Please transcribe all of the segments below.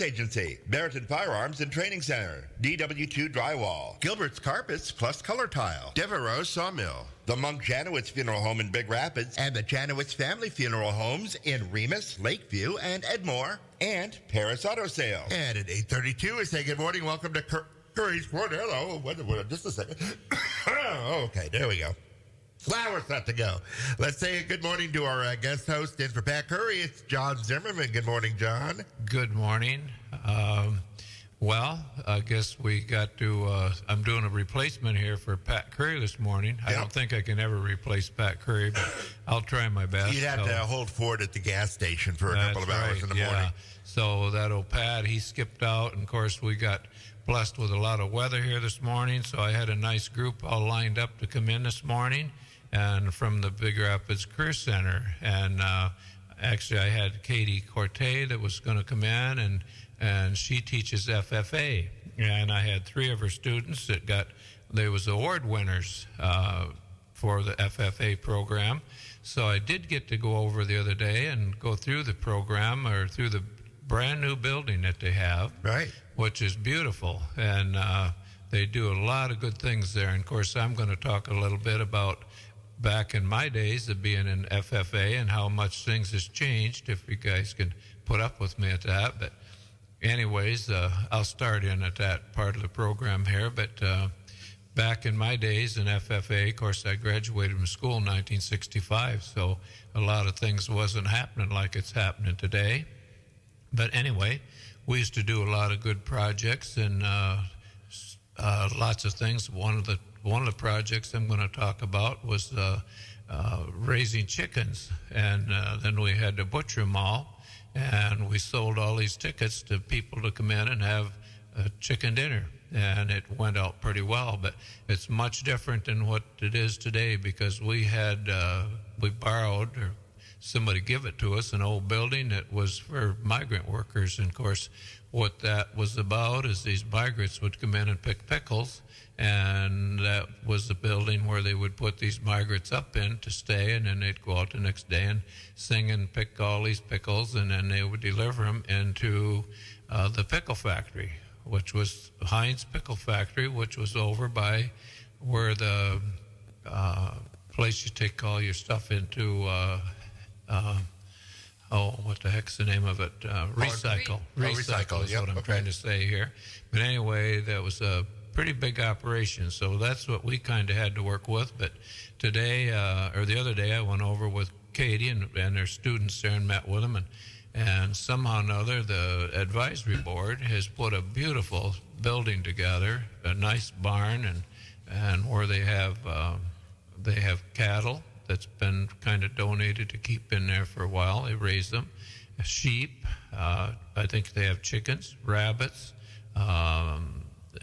Insurance Agency, Meriton Firearms and Training Center, DW2 Drywall, Gilbert's Carpets plus Color Tile, Devereaux Sawmill, the Monk Janowitz Funeral Home in Big Rapids, and the Janowitz Family Funeral Homes in Remus, Lakeview, and Edmore, and Paris Auto Sales. And at 8:32, we say good morning. Welcome to Curries Corner. Hello. Wait, just a second. Okay, there we go. Well, we're set to go. Let's say good morning to our guest host in for Pat Curry. It's John Zimmerman. Good morning, John. Good morning. Well, I guess we got to, I'm doing a replacement here for Pat Curry this morning. Yep. I don't think I can ever replace Pat Curry, but I'll try my best. You'd have to hold Ford at the gas station for a couple of hours in the morning. So that old Pat, he skipped out, and of course we got blessed with a lot of weather here this morning, so I had a nice group all lined up to come in this morning, and from the Big Rapids Career Center. And actually I had Katie Corte that was going to come in, and she teaches FFA. And I had 3 of her students that they was award winners for the FFA program. So I did get to go over the other day and go through the program, or through the brand new building that they have, right, which is beautiful. And they do a lot of good things there. And of course, I'm going to talk a little bit about back in my days of being in FFA and how much things has changed, if you guys can put up with me at that. But anyways, I'll start in at that part of the program here. But back in my days in FFA, of course, I graduated from school in 1965, so a lot of things wasn't happening like it's happening today. But anyway, we used to do a lot of good projects and lots of things. One of the projects I'm going to talk about was raising chickens, and then we had to butcher them all. And we sold all these tickets to people to come in and have a chicken dinner. And it went out pretty well, but it's much different than what it is today, because we borrowed, or somebody give it to us, an old building that was for migrant workers. And of course, what that was about is these migrants would come in and pick pickles, and that was the building where they would put these migrants up in to stay, and then they'd go out the next day and sing and pick all these pickles, and then they would deliver them into the pickle factory, which was Heinz Pickle Factory, which was over by where the place you take all your stuff into, what the heck's the name of it? Recycle. Recycle is what I'm trying to say here. But anyway, that was a pretty big operation, so that's what we kind of had to work with. But today, or the other day, I went over with Katie and their students there and met with them, and somehow or another, the advisory board has put a beautiful building together, a nice barn, and where they have cattle that's been kind of donated to keep in there for a while. They raise them, sheep. I think they have chickens, rabbits.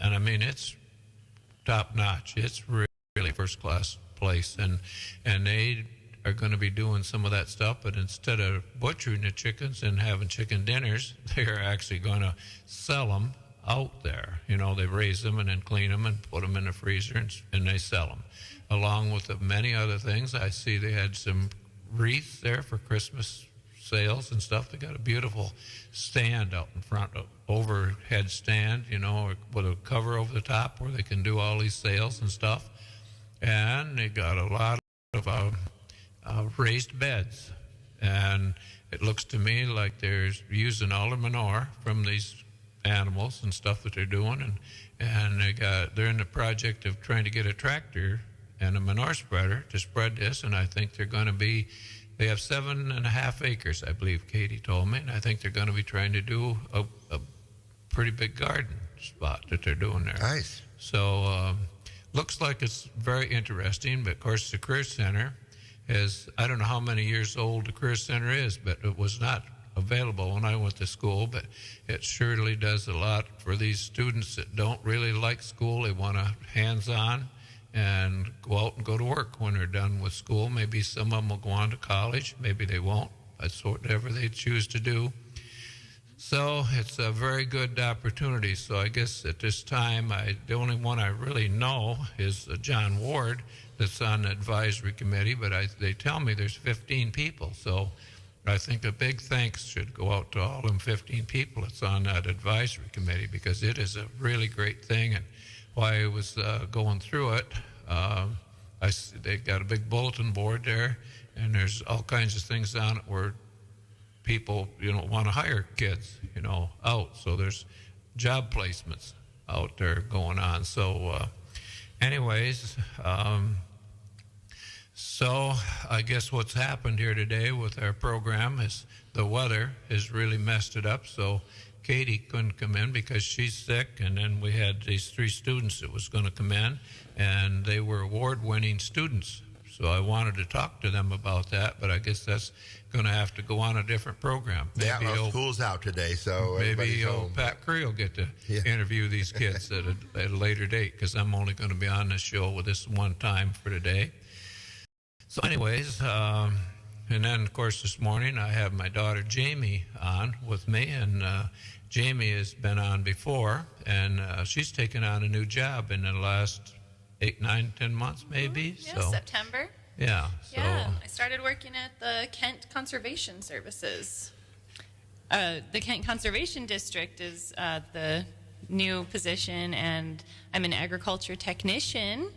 And I mean, it's top notch. It's really first class place. And they are going to be doing some of that stuff, but instead of butchering the chickens and having chicken dinners, they're actually going to sell them out there. You know, they raise them and then clean them and put them in the freezer, and they sell them. Along with the many other things, I see they had some wreaths there for Christmas sales and stuff. They got a beautiful stand out in front, overhead stand, you know, with a cover over the top where they can do all these sales and stuff. And they got a lot of raised beds. And it looks to me like they're using all the manure from these animals and stuff that they're doing. And they're in the project of trying to get a tractor and a manure spreader to spread this. And I think they're going to be, they have 7.5 acres, I believe Katie told me, and I think they're going to be trying to do a pretty big garden spot that they're doing there. Nice. So looks like it's very interesting, but of course the Career Center is, I don't know how many years old the Career Center is, but it was not available when I went to school, but it surely does a lot for these students that don't really like school. They want a hands-on and go out and go to work when they're done with school. Maybe some of them will go on to college. Maybe they won't. That's whatever they choose to do. So it's a very good opportunity. So I guess at this time, the only one I really know is John Ward that's on the advisory committee, but they tell me there's 15 people. So I think a big thanks should go out to all them 15 people that's on that advisory committee, because it is a really great thing. And while I was going through it, they got a big bulletin board there, and there's all kinds of things on it where people, want to hire kids, out. So there's job placements out there going on. So anyways, so I guess what's happened here today with our program is the weather has really messed it up. So Katie couldn't come in because she's sick, and then we had these 3 students that was going to come in, and they were award-winning students. So I wanted to talk to them about that, but I guess that's going to have to go on a different program. Maybe school's out today, so maybe Pat Curry will get to interview these kids at a later date, because I'm only going to be on this show with this one time for today. So anyways, and then, of course, this morning I have my daughter Jamie on with me, and Jamie has been on before, and she's taken on a new job in the last 8, 9, 10 months maybe. Yeah, so, September. Yeah. Yeah, I started working at the Kent Conservation Services. The Kent Conservation District is the new position, and I'm an agriculture technician,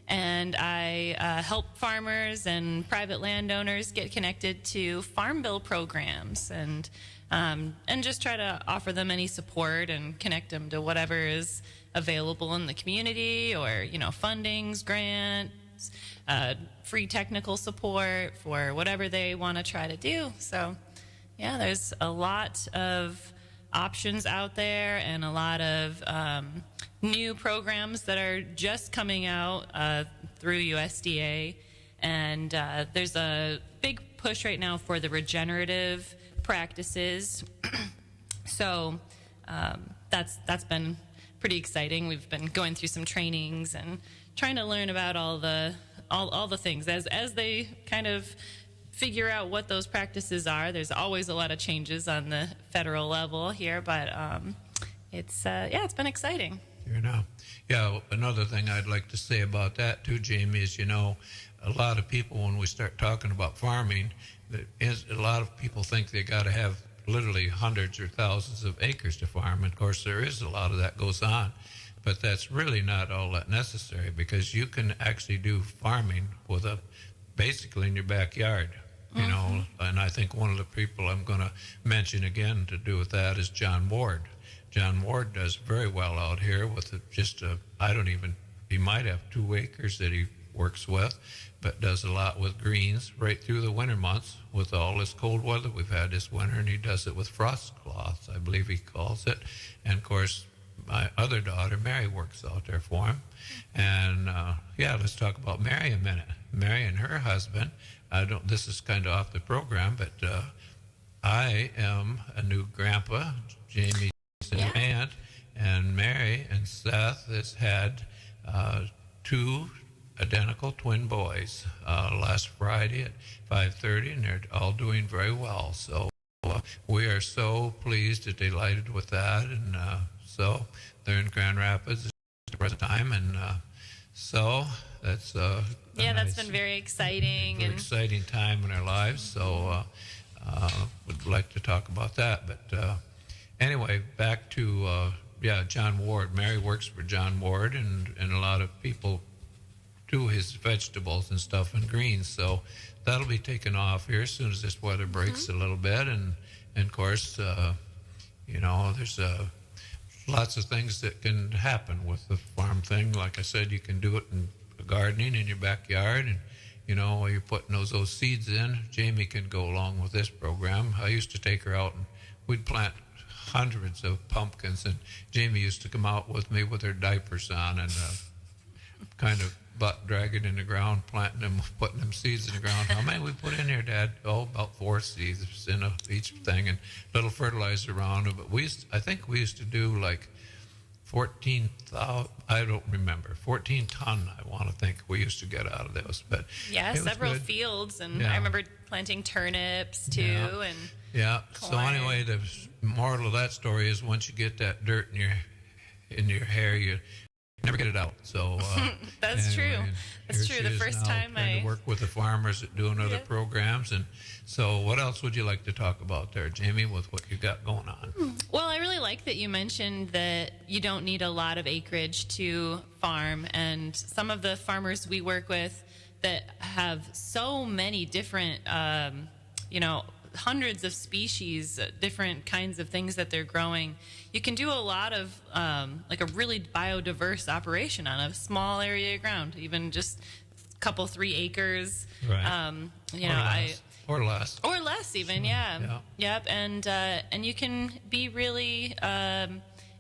and I help farmers and private landowners get connected to farm bill programs, and just try to offer them any support and connect them to whatever is available in the community, or fundings, grants, free technical support for whatever they want to try to do. So yeah, there's a lot of options out there, and a lot of new programs that are just coming out through USDA, and there's a big push right now for the regenerative practices. So that's been pretty exciting. We've been going through some trainings and trying to learn about all the things as they kind of figure out what those practices are. There's always a lot of changes on the federal level here, but it's been exciting. Yeah, another thing I'd like to say about that too, Jamie, is a lot of people, when we start talking about farming, a lot of people think they got to have literally hundreds or thousands of acres to farm. And of course, there is a lot of that goes on, but that's really not all that necessary, because you can actually do farming with basically in your backyard. And I think one of the people I'm going to mention again to do with that is John Ward. John Ward does very well out here with he might have 2 acres that he works with, but does a lot with greens right through the winter months with all this cold weather we've had this winter, and he does it with frost cloths, I believe he calls it. And of course, my other daughter, Mary, works out there for him. And let's talk about Mary a minute. Mary and her husband, this is kind of off the program, but I am a new grandpa. Jamie's an aunt, and Mary and Seth has had 2 identical twin boys last Friday at 5:30, and they're all doing very well. So we are so pleased and delighted with that, and so they're in Grand Rapids at the present time, and so that's that's been very exciting, very exciting time in our lives. So would like to talk about that, but anyway, back to John Ward. Mary works for John Ward, and a lot of people do his vegetables and stuff and greens. So that'll be taken off here as soon as this weather breaks a little bit. And of course, there's lots of things that can happen with the farm thing. Like I said, you can do it in gardening in your backyard, and while you're putting those seeds in, Jamie can go along with this program. I used to take her out and we'd plant hundreds of pumpkins, and Jamie used to come out with me with her diapers on and kind of butt dragging in the ground, planting them, putting them seeds in the ground. How many we put in here, Dad? About 4 seeds in each thing, and little fertilizer around them. But I think we used to do like 14,000, I don't remember, 14 ton, I want to think we used to get out of those. But several fields, and I remember planting turnips too, and corn. So anyway, the moral of that story is once you get that dirt in your hair, you never get it out. So That's anyway, true. That's true. The first time I work with the farmers that doing other programs, and so what else would you like to talk about there, Jamie, with what you got going on? Well, I really like that you mentioned that you don't need a lot of acreage to farm, and some of the farmers we work with that have so many different, hundreds of species, different kinds of things that they're growing. You can do a lot of like a really biodiverse operation on a small area of ground, even just a couple 3 acres. Right. Or less even. Yeah. Yep. And you can be really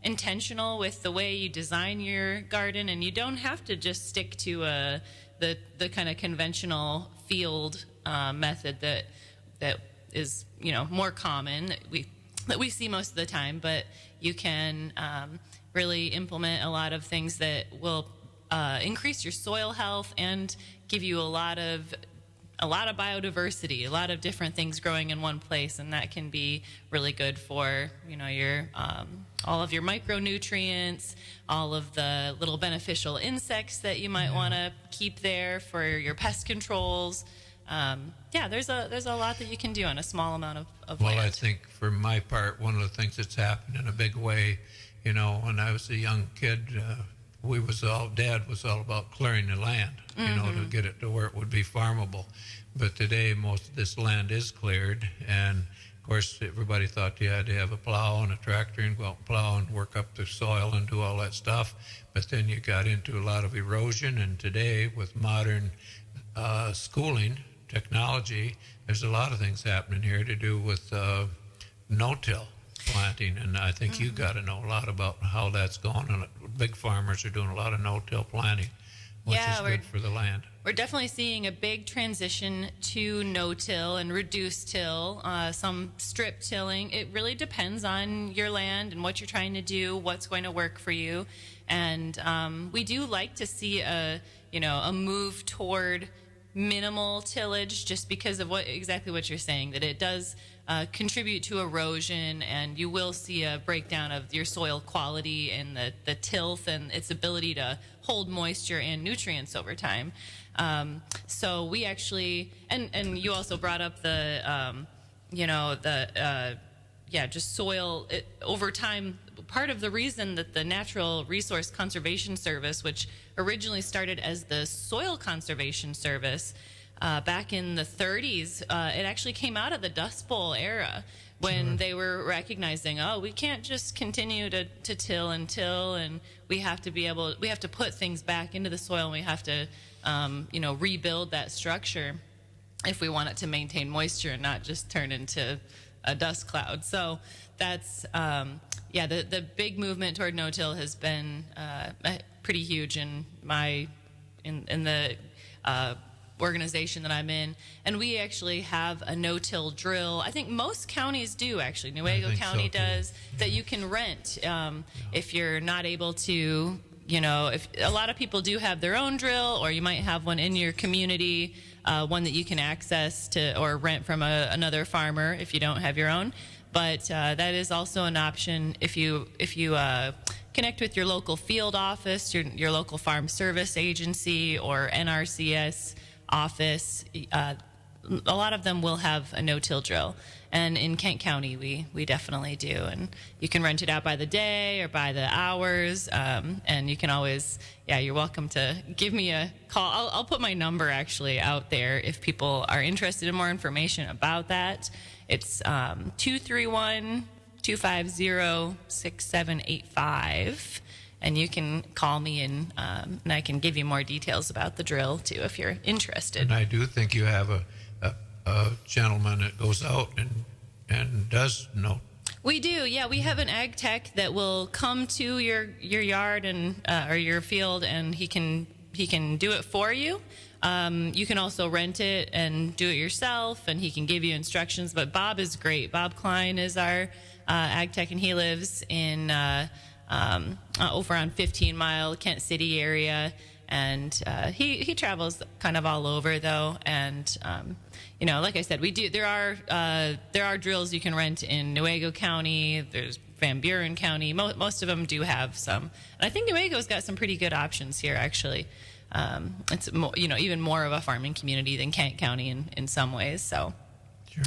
intentional with the way you design your garden, and you don't have to just stick to the kind of conventional field method that is more common that we see most of the time. But you can really implement a lot of things that will increase your soil health and give you a lot of biodiversity, a lot of different things growing in one place, and that can be really good for your all of your micronutrients, all of the little beneficial insects that you might want to keep there for your pest controls. There's a lot that you can do on a small amount of land. Well, I think for my part, one of the things that's happened in a big way, when I was a young kid, Dad was all about clearing the land, to get it to where it would be farmable. But today, most of this land is cleared, and of course, everybody thought you had to have a plow and a tractor and go out and plow and work up the soil and do all that stuff. But then you got into a lot of erosion, and today, with modern schooling, technology, there's a lot of things happening here to do with no-till planting, and I think you got to know a lot about how that's going. And big farmers are doing a lot of no-till planting, which is good for the land. We're definitely seeing a big transition to no-till and reduced till, some strip tilling. It really depends on your land and what you're trying to do, what's going to work for you. And we do like to see a move toward minimal tillage, just because of exactly what you're saying, that it does contribute to erosion, and you will see a breakdown of your soil quality and the tilth and its ability to hold moisture and nutrients over time. So we actually, and you also brought up just soil over time. Part of the reason that the Natural Resource Conservation Service, which originally started as the Soil Conservation Service back in the 30s, it actually came out of the Dust Bowl era, when they were recognizing, we can't just continue to till, and we have to put things back into the soil, and we have to rebuild that structure if we want it to maintain moisture and not just turn into a dust cloud. So that's the big movement toward no-till has been pretty huge in the organization that I'm in, and we actually have a no-till drill. I think most counties do, actually. Newaygo County does, that you can rent if you're not able to. If a lot of people do have their own drill, or you might have one in your community, one that you can access to or rent from another farmer if you don't have your own. But that is also an option if you connect with your local field office, your local farm service agency, or NRCS office. A lot of them will have a no-till drill, and in Kent County we definitely do. And you can rent it out by the day or by the hours, and you can always, you're welcome to give me a call. I'll put my number actually out there if people are interested in more information about that. It's 231-250-6785. And you can call me, and I can give you more details about the drill, too, if you're interested. And I do think you have a gentleman that goes out and does no. We do, yeah. We have an ag tech that will come to your yard and or your field, and he can do it for you. You can also rent it and do it yourself, and he can give you instructions. But Bob is great. Bob Klein is our ag tech, and he lives in over on 15 Mile, Kent City area, and he travels kind of all over though. And like I said, we do. There are drills you can rent in Newaygo County. There's Van Buren County. Most of them do have some. And I think Nuego's got some pretty good options here, actually. It's even more of a farming community than Kent County in some ways. So Sure,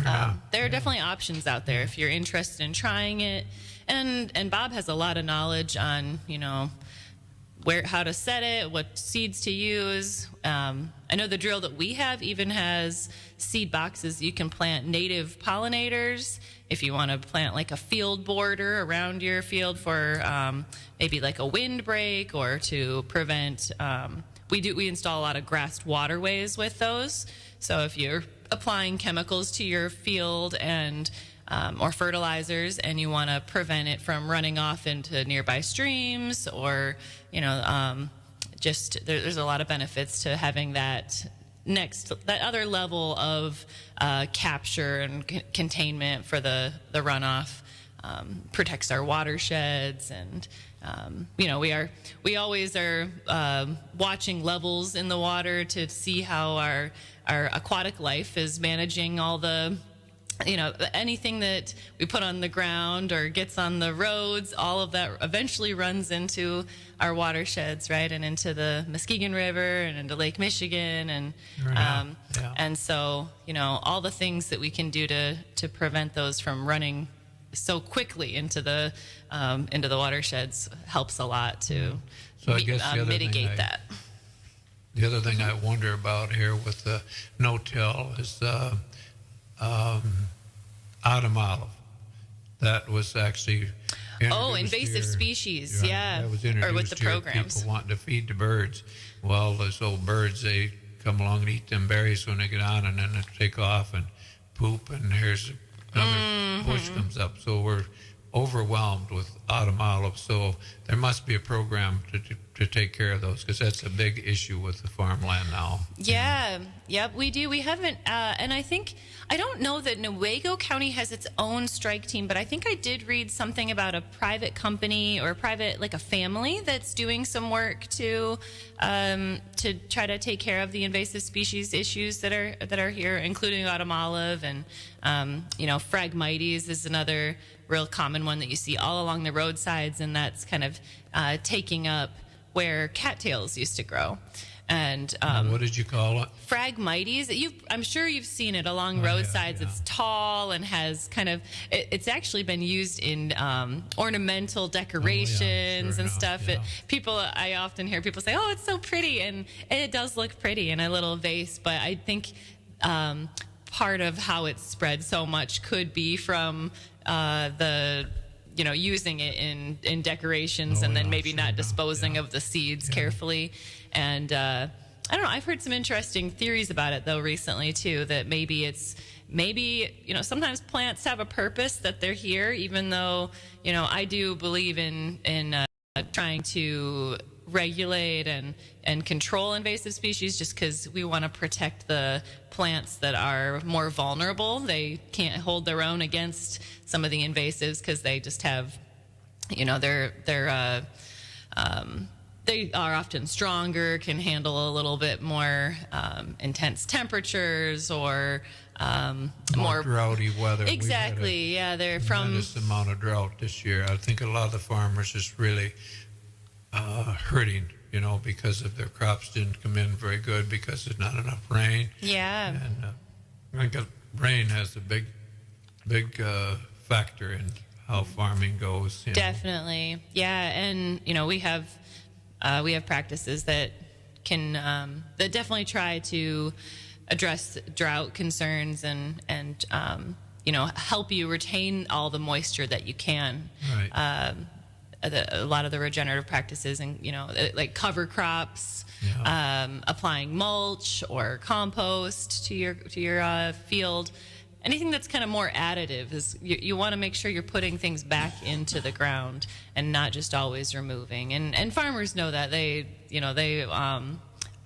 there are definitely options out there if you're interested in trying it. And Bob has a lot of knowledge on how to set it, what seeds to use. I know the drill that we have even has seed boxes. You can plant native pollinators if you want to plant like a field border around your field for maybe like a windbreak or to prevent. We install a lot of grassed waterways with those. So if you're applying chemicals to your field and or fertilizers, and you want to prevent it from running off into nearby streams, or there's a lot of benefits to having that other level of capture and containment for the runoff. Protects our watersheds, and we always are watching levels in the water to see how our aquatic life is managing all the anything that we put on the ground or gets on the roads. All of that eventually runs into our watersheds, right, and into the Muskegon River and into Lake Michigan, and and so all the things that we can do to prevent those from running so quickly into the watersheds helps a lot to mitigate that. The other thing I wonder about here with the no-till is autumn olive. That was actually invasive here. species, yeah. That was introduced or with the here, programs. people wanting to feed the birds. Well, those old birds, they come along and eat them berries when they get on, and then they take off and poop, and here's another bush comes up. So we're overwhelmed with autumn olive. So there must be a program to take care of those, because that's a big issue with the farmland now. Yeah, yep, we do. We haven't, and I don't know that Newaygo County has its own strike team, but I think I did read something about a private company or a family that's doing some work to try to take care of the invasive species issues that are here, including autumn olive, and Phragmites is another real common one that you see all along the roadsides, and that's kind of taking up where cattails used to grow. And what did you call it? Phragmites. I'm sure you've seen it along roadsides. Yeah. It's tall and has kind of. It's actually been used in ornamental decorations and stuff. Yeah. I often hear people say, "Oh, it's so pretty," and it does look pretty in a little vase. But I think part of how it's spread so much could be from using it in decorations, and then maybe not disposing of the seeds carefully. And I don't know, I've heard some interesting theories about it though recently too, that maybe sometimes plants have a purpose, that they're here, even though I do believe in trying to regulate and control invasive species, just because we want to protect the plants that are more vulnerable. They can't hold their own against some of the invasives because they just have, they are often stronger, can handle a little bit more intense temperatures, or more droughty weather. Exactly, they're from tremendous amount of drought this year. I think a lot of the farmers is really hurting, because of their crops didn't come in very good because there's not enough rain. Yeah. And I think rain has a big factor in how farming goes. Definitely. Yeah, and we have practices that can that definitely try to address drought concerns and help you retain all the moisture that you can. Right. A lot of the regenerative practices, and like cover crops, applying mulch or compost to your field. Anything that's kind of more additive is you want to make sure you're putting things back into the ground and not just always removing. And farmers know that. They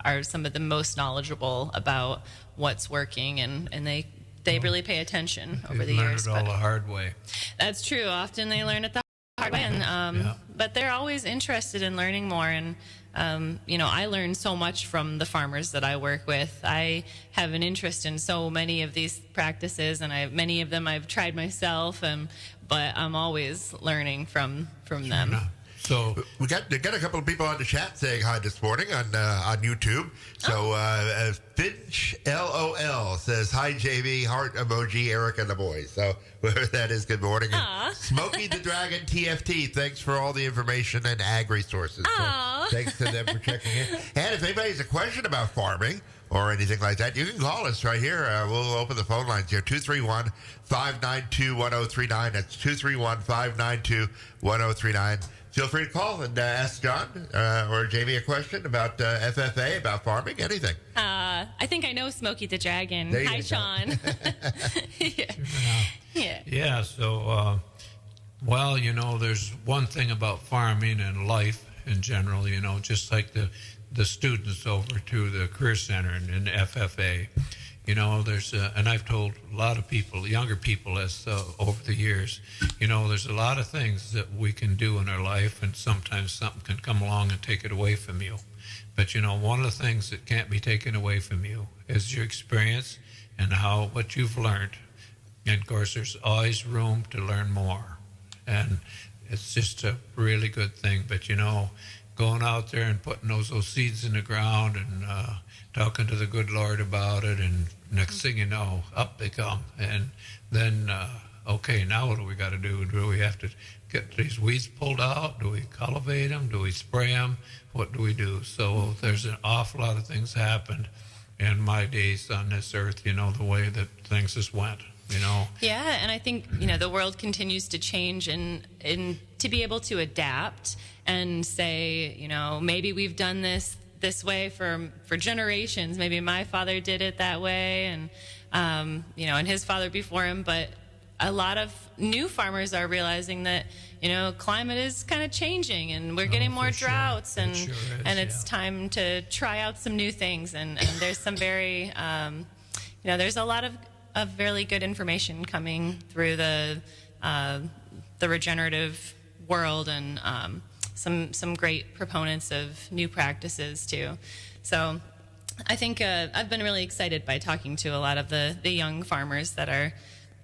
are some of the most knowledgeable about what's working, and they really pay attention over the years. They learn it all the hard way. That's true. Often they learn it the hard way, but they're always interested in learning more. And I learn so much from the farmers that I work with. I have an interest in so many of these practices, and many of them I've tried myself, but I'm always learning from them. So we got a couple of people on the chat saying hi this morning on YouTube. So Finch LOL says hi, JV, heart emoji, Eric and the boys. So whoever that is, good morning. And Smokey the Dragon TFT, thanks for all the information and ag resources. So thanks to them for checking in. And if anybody has a question about farming or anything like that, you can call us right here. We'll open the phone lines here, 231-592-1039. That's 231-592-1039. Feel free to call and ask John or Jamie a question about FFA, about farming, anything. I think I know Smokey the Dragon. There you Hi, go. Sean. Yeah, so, there's one thing about farming and life in general, just like the students over to the Career Center and FFA. There's, and I've told a lot of people, younger people over the years, there's a lot of things that we can do in our life, and sometimes something can come along and take it away from you. But, one of the things that can't be taken away from you is your experience and what you've learned. And, of course, there's always room to learn more. And it's just a really good thing. But, going out there and putting those seeds in the ground and talking to the good Lord about it, and next thing you know, up they come. And then, okay, now what do we got to do? Do we have to get these weeds pulled out? Do we cultivate them? Do we spray them? What do we do? So there's an awful lot of things happened in my days on this earth, the way that things just went. Yeah, and I think the world continues to change, and to be able to adapt and say, maybe we've done this way for generations. Maybe my father did it that way, and and his father before him. But a lot of new farmers are realizing that climate is kind of changing, and we're getting more droughts, and it's time to try out some new things. And there's some very there's a lot of really good information coming through the regenerative world, and some great proponents of new practices too. So I think I've been really excited by talking to a lot of the young farmers that are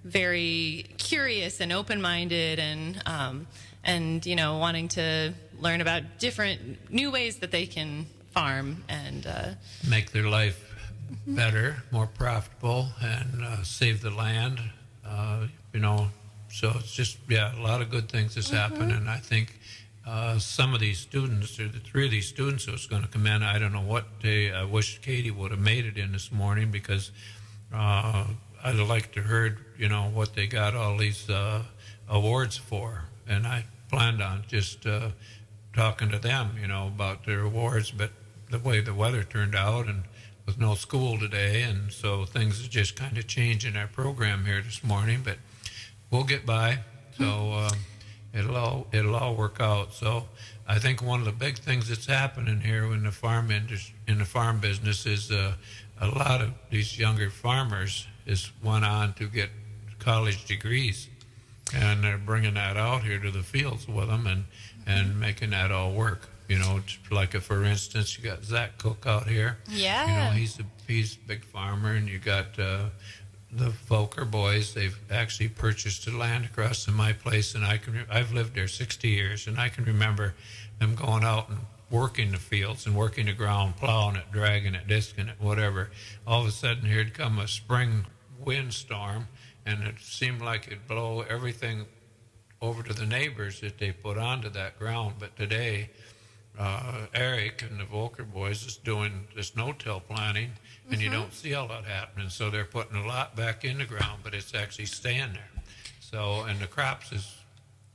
very curious and open-minded, and wanting to learn about different new ways that they can farm and make their life better, more profitable, and save the land. So it's just, a lot of good things that's happened. And I think some of these students, or the three of these students that was going to come in, I don't know what day. I wish Katie would have made it in this morning, because I'd like to heard, what they got all these awards for. And I planned on just talking to them, about their awards. But the way the weather turned out, and with no school today, and so things are just kind of changing our program here this morning. But we'll get by. So it'll all work out. So I think one of the big things that's happening here in the farm business is a lot of these younger farmers went on to get college degrees, and they're bringing that out here to the fields with them, and making that all work. Like for instance, you got Zach Cook out here. Yeah. He's a big farmer, and you got the Volker boys. They've actually purchased the land across from my place, and I've lived there 60 years, and I can remember them going out and working the fields and working the ground, plowing it, dragging it, disking it, whatever. All of a sudden, here'd come a spring windstorm, and it seemed like it'd blow everything over to the neighbors that they put onto that ground. But today, Eric and the Volker boys is doing this no-till planting, and you don't see all that happening. So they're putting a lot back in the ground, but it's actually staying there. So, and the crops is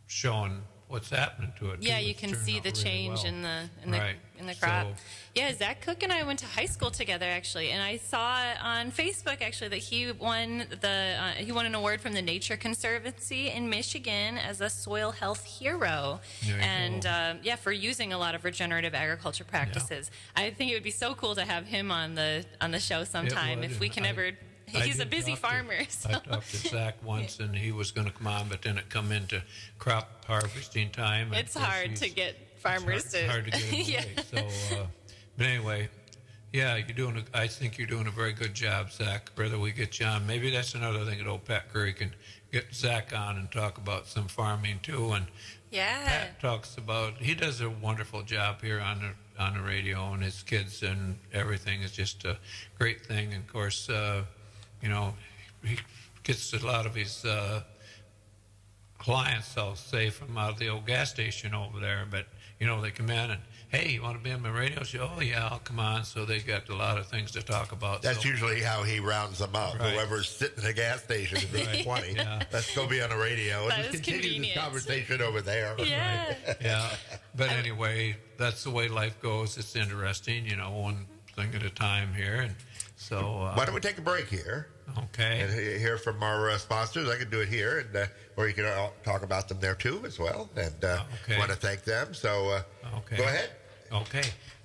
showing what's happening to it. Yeah, too. you It's can turned see out the really change well. in the crop. So, yeah, Zach Cook and I went to high school together, actually, and I saw on Facebook actually that he won an award from the Nature Conservancy in Michigan as a soil health hero, and for using a lot of regenerative agriculture practices. I think it would be so cool to have him on the show sometime if we can ever He's a busy farmer. I talked to Zach once, and he was going to come on, but then it come into crop harvesting time. And It's hard to get farmers it's hard to get him yeah. away. So, but anyway, yeah, I think you're doing a very good job, Zach. Whether we get you on, maybe that's another thing that old Pat Curry can get Zach on and talk about some farming too. And Yeah. Pat talks about, he does a wonderful job here on the radio, and his kids and everything is just a great thing. And of course, he gets a lot of his clients, I'll say, from out of the old gas station over there. But they come in and, hey, you want to be on my radio show? Oh yeah, I'll come on. So they got a lot of things to talk about. That's usually how he rounds them up. Right. Whoever's sitting in a gas station is being 20. Yeah. Let's go be on the radio. That And is just continue convenient. this conversation over there. Yeah. Yeah, but anyway, that's the way life goes. It's interesting, one thing at a time here. And so, Why don't we take a break here okay. and hear from our sponsors? I can do it here, and or you can talk about them there too as well. And Okay. want to thank them. So Okay. go ahead. Okay.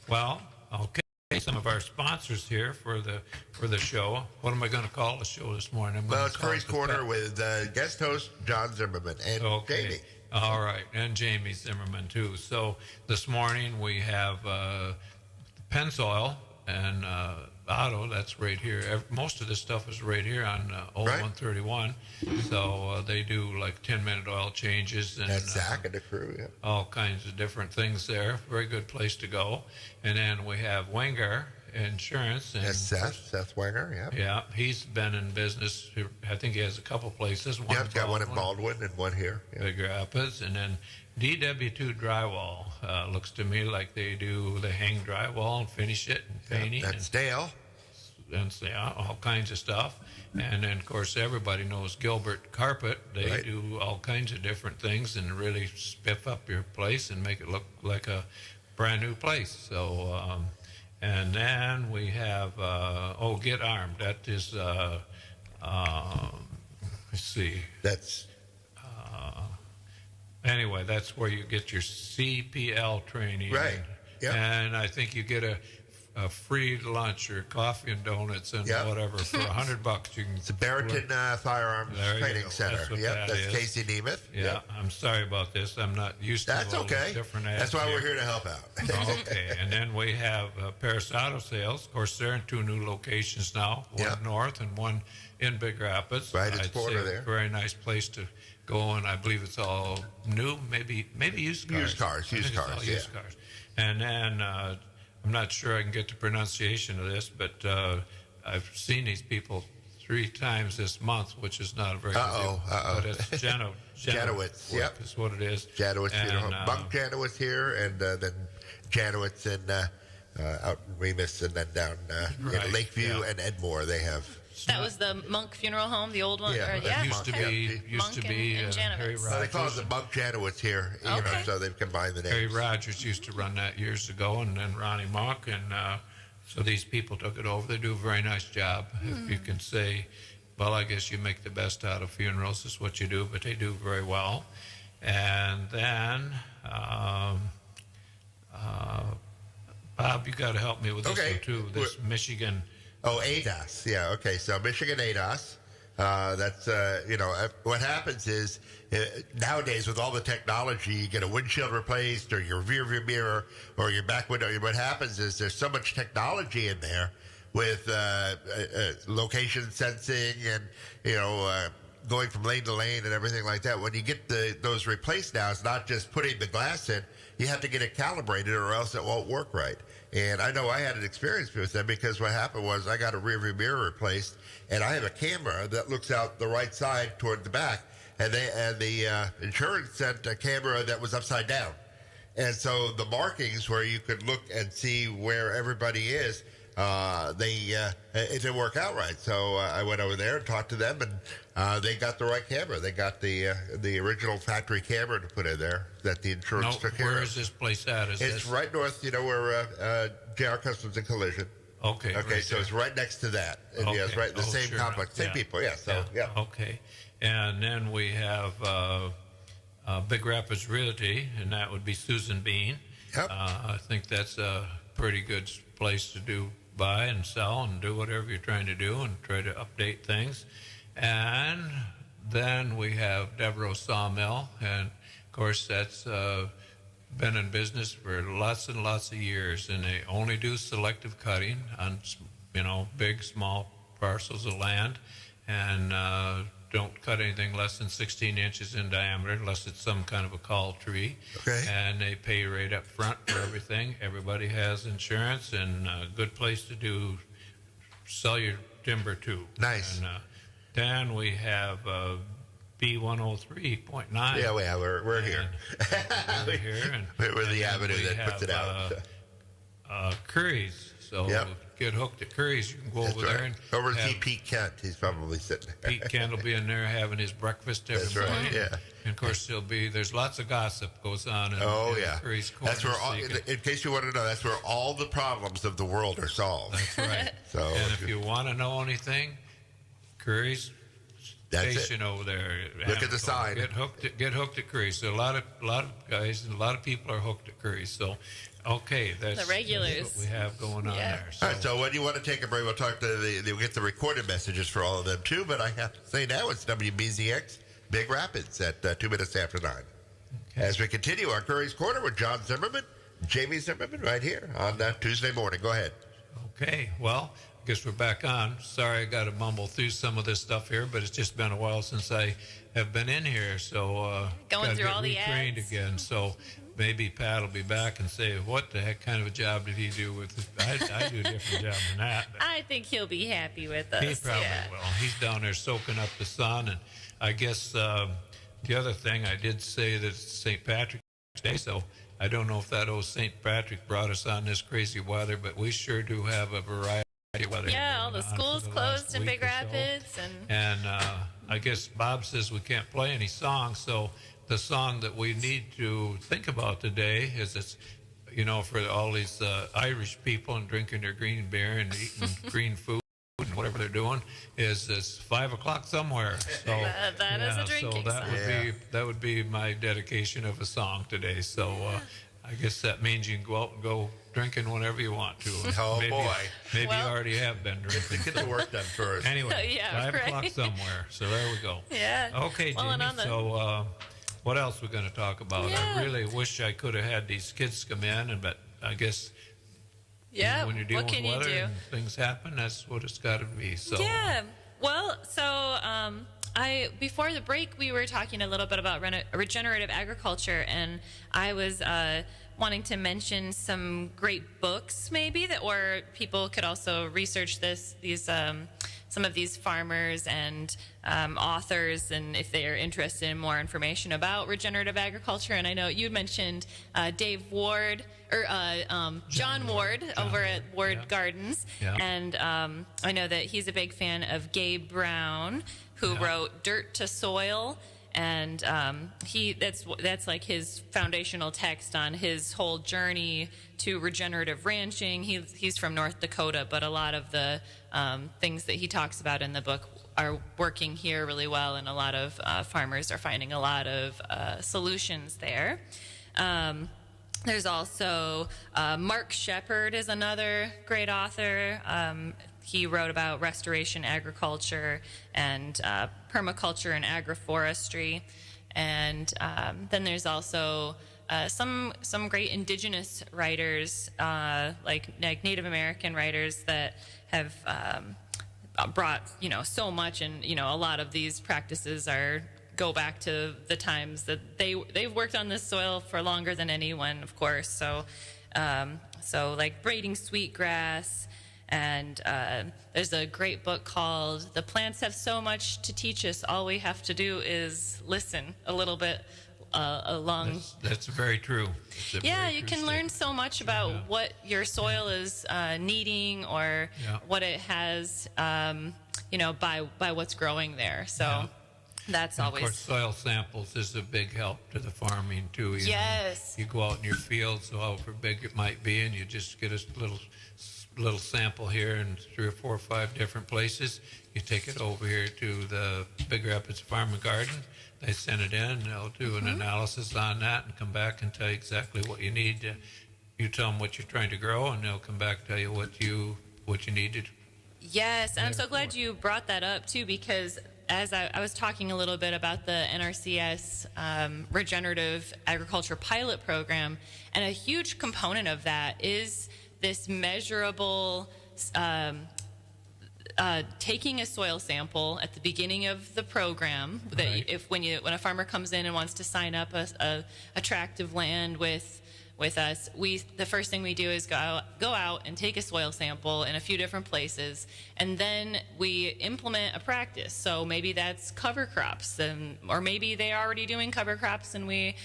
Well, okay. Some of our sponsors here for the show. What am I going to call the show this morning? I'm Well, gonna it's call Curry's it the Corner Pet- with guest host John Zimmerman and Okay. Jamie. All right, and Jamie Zimmerman too. So this morning we have Pennzoil and Otto. That's right here. Most of this stuff is right here on Old Right. 131. So they do like 10-minute oil changes and That's Zach and the crew. Yeah. all kinds of different things there. Very good place to go. And then we have Wenger Insurance. And That's Seth Wenger. Yeah. yeah, he's been in business. I think he has a couple places. Yeah, I've got one in Baldwin and one here. Yeah. Big Rapids, and then DW2 Drywall. Looks to me like they hang drywall and finish it and painting That's Dale. and yeah, all kinds of stuff. And then, of course, everybody knows Gilbert Carpet. They Right. do all kinds of different things and really spiff up your place and make it look like a brand new place. So, and then we have, Get Armed. That is, let's see. That's Anyway, that's where you get your CPL training. Right. Yep. And I think you get a free lunch or coffee and donuts and Yep. whatever for $100. You can. the Barrington Firearms There you Training go. Center. That's what Yep, that that's is. Casey Nemeth. Yeah, Yep. I'm sorry about this. I'm not used to That's all these okay. different ads. That's why we're here to help out. Okay, and then we have Paris Auto Sales. Of course, they're in 2 new locations now, one Yeah. north and one in Big Rapids. Right, it's I'd border say there. a very nice place to go, and I believe it's all new, maybe used cars. Used cars, I think used it's cars, all used yeah. cars. And then I'm not sure I can get the pronunciation of this, but I've seen these people 3 times this month, which is not a very good deal. But it's Janowitz, yep. is what it is. Janowitz, And, Monk Janowitz here, and then Janowitz and out in Remus, and then down Right, Lakeview yeah. and Edmore. They have. That was the Monk Funeral Home, the old one. Yeah, or, that yeah. Used to Monk, be, yeah. Monk and Janowitz. Harry Well, Well, they call it Rogers. the Monk Janowitz here, Okay. so they've combined the names. Harry Rogers used to run that years ago, and then Ronnie Monk, and so these people took it over. They do a very nice job. If you can say, well, I guess you make the best out of funerals is what you do, but they do very well. And then, Bob, you got to help me with this Okay. one too. This Michigan. Oh, ADAS. Yeah, okay. So Michigan ADAS. That's, what happens is nowadays with all the technology, you get a windshield replaced or your rear view mirror or your back window. What happens is there's so much technology in there with location sensing and, going from lane to lane and everything like that. When you get those replaced now, it's not just putting the glass in. You have to get it calibrated or else it won't work right. And I know I had an experience with them because what happened was I got a rear view mirror replaced, and I have a camera that looks out the right side toward the back, and the insurance sent a camera that was upside down. And so the markings where you could look and see where everybody is, it didn't work out right. So I went over there and talked to them, and they got the right camera. They got the original factory camera to put in there that the insurance took care of. Where is this place at? Is It's this? right north, where JR Customs and Collision. Okay. Okay, right so there. it's right next to that. And yeah, it's right in the same sure complex. enough. Same people, yeah. So, yeah. Okay. And then we have Big Rapids Realty, and that would be Susan Bean. Yep. I think that's a pretty good place to do buy and sell and do whatever you're trying to do and try to update things. And then we have Devereaux Sawmill, and of course that's been in business for lots and lots of years, and they only do selective cutting on big, small parcels of land, and don't cut anything less than 16 inches in diameter unless it's some kind of a call tree. Okay. And they pay right up front for everything. Everybody has insurance, and a good place to sell your timber to. Nice. And then we have B103.9. Yeah, we're here. We're here. And we're the avenue that puts it out. Curries. So Yep. get hooked at Curries. You can go That's over right. there and Over to see Pete Kent. He's probably sitting there. Pete Kent will be in there having his breakfast every That's right, morning. yeah. And of course, there's lots of gossip goes on in Curries Corner. That's where in case you want to know, that's where all the problems of the world are solved. That's right. So, and if you want to know anything, Curries That's station over there. Look at the sign. Get hooked at Curries. So a lot of guys and a lot of people are hooked at Curries. So, okay, that's The regulars. That's what we have going on there. So, all right, so when you want to take a break, we'll talk to we'll get the recorded messages for all of them too. But I have to say now it's WBZX Big Rapids at 2 minutes after 9. Okay. As we continue our Curries Corner with John Zimmerman, Jamie Zimmerman, right here on Tuesday morning. Go ahead. Okay, well, I guess we're back on. Sorry I got to mumble through some of this stuff here, but it's just been a while since I have been in here, so going through all the retrained ads. again. So maybe Pat will be back and say, what the heck kind of a job did he do with it? I do a different job than that. I think he'll be happy with us. He probably will. He's down there soaking up the sun, and I guess the other thing, I did say that it's St. Patrick's Day, so I don't know if that old St. Patrick brought us on this crazy weather, but we sure do have a variety of weather. Yeah, all the schools closed in Big Rapids, and I guess Bob says we can't play any songs, so the song that we need to think about today is for all these Irish people and drinking their green beer and eating green food and whatever they're doing is this 5 o'clock somewhere. So that is a drinking so song. that would be my dedication of a song today. So I guess that means you can go out and go drinking whenever you want to. Oh, boy. Maybe you already have been drinking. Get the work done first. Anyway, Yeah, 5 o'clock right. somewhere. So there we go. Yeah. Okay, Well, and Jamie. on the- So what else we're going to talk about? Yeah. I really wish I could have had these kids come in, but I guess Yeah, when you're dealing what can with you weather do? and things happen, that's what it's got to be. So Yeah. Well, so before the break, we were talking a little bit about regenerative agriculture, and I was wanting to mention some great books, maybe or people could also research some of these farmers and authors, and if they are interested in more information about regenerative agriculture. And I know you mentioned Dave Ward or John Ward over at Ward Gardens, and I know that he's a big fan of Gabe Brown, who wrote Dirt to Soil. And that's like his foundational text on his whole journey to regenerative ranching. He's from North Dakota, but a lot of the things that he talks about in the book are working here really well, and a lot of farmers are finding a lot of solutions there. There's also Mark Shepard is another great author. He wrote about restoration agriculture and permaculture and agroforestry. And then there's also some great indigenous writers, like Native American writers that have brought so much, and a lot of these practices go back to the times that they've worked on this soil for longer than anyone, of course. So like braiding sweetgrass. And there's a great book called The Plants Have So Much to Teach Us. All we have to do is listen a little bit along. That's very true. Yeah, you can learn so much about what your soil is needing, or what it has, by what's growing there. So that's always. Of course, soil samples is a big help to the farming too. Yes. You go out in your field, so however big it might be, and you just get a little sample here in 3 or 4 or 5 different places. You take it over here to the Big Rapids Farm and Garden. They send it in, they'll do an analysis on that and come back and tell you exactly what you need. You tell them what you're trying to grow, and they'll come back and tell you what you what you needed? Yes, and I'm so glad you brought that up too, because as I was talking a little bit about the NRCS Regenerative Agriculture Pilot Program, and a huge component of that is this measurable taking a soil sample at the beginning of the program. That when a farmer comes in and wants to sign up a tract of land with us, the first thing we do is go out and take a soil sample in a few different places, and then we implement a practice. So maybe that's cover crops, or maybe they're already doing cover crops, and we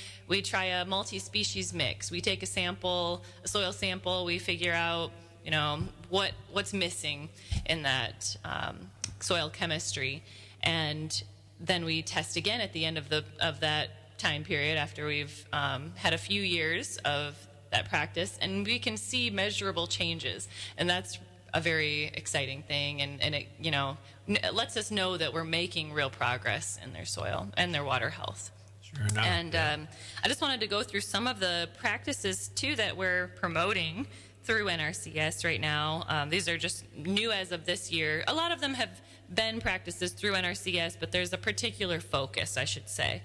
try a multi-species mix. We take a soil sample, we figure out what's missing in that soil chemistry, and then we test again at the end of that time period after we've had a few years of that practice, and we can see measurable changes, and that's a very exciting thing, and it lets us know that we're making real progress in their soil and their water health. Sure enough. And I just wanted to go through some of the practices too that we're promoting through NRCS right now. These are just new as of this year. A lot of them have been practices through NRCS, but there's a particular focus, I should say.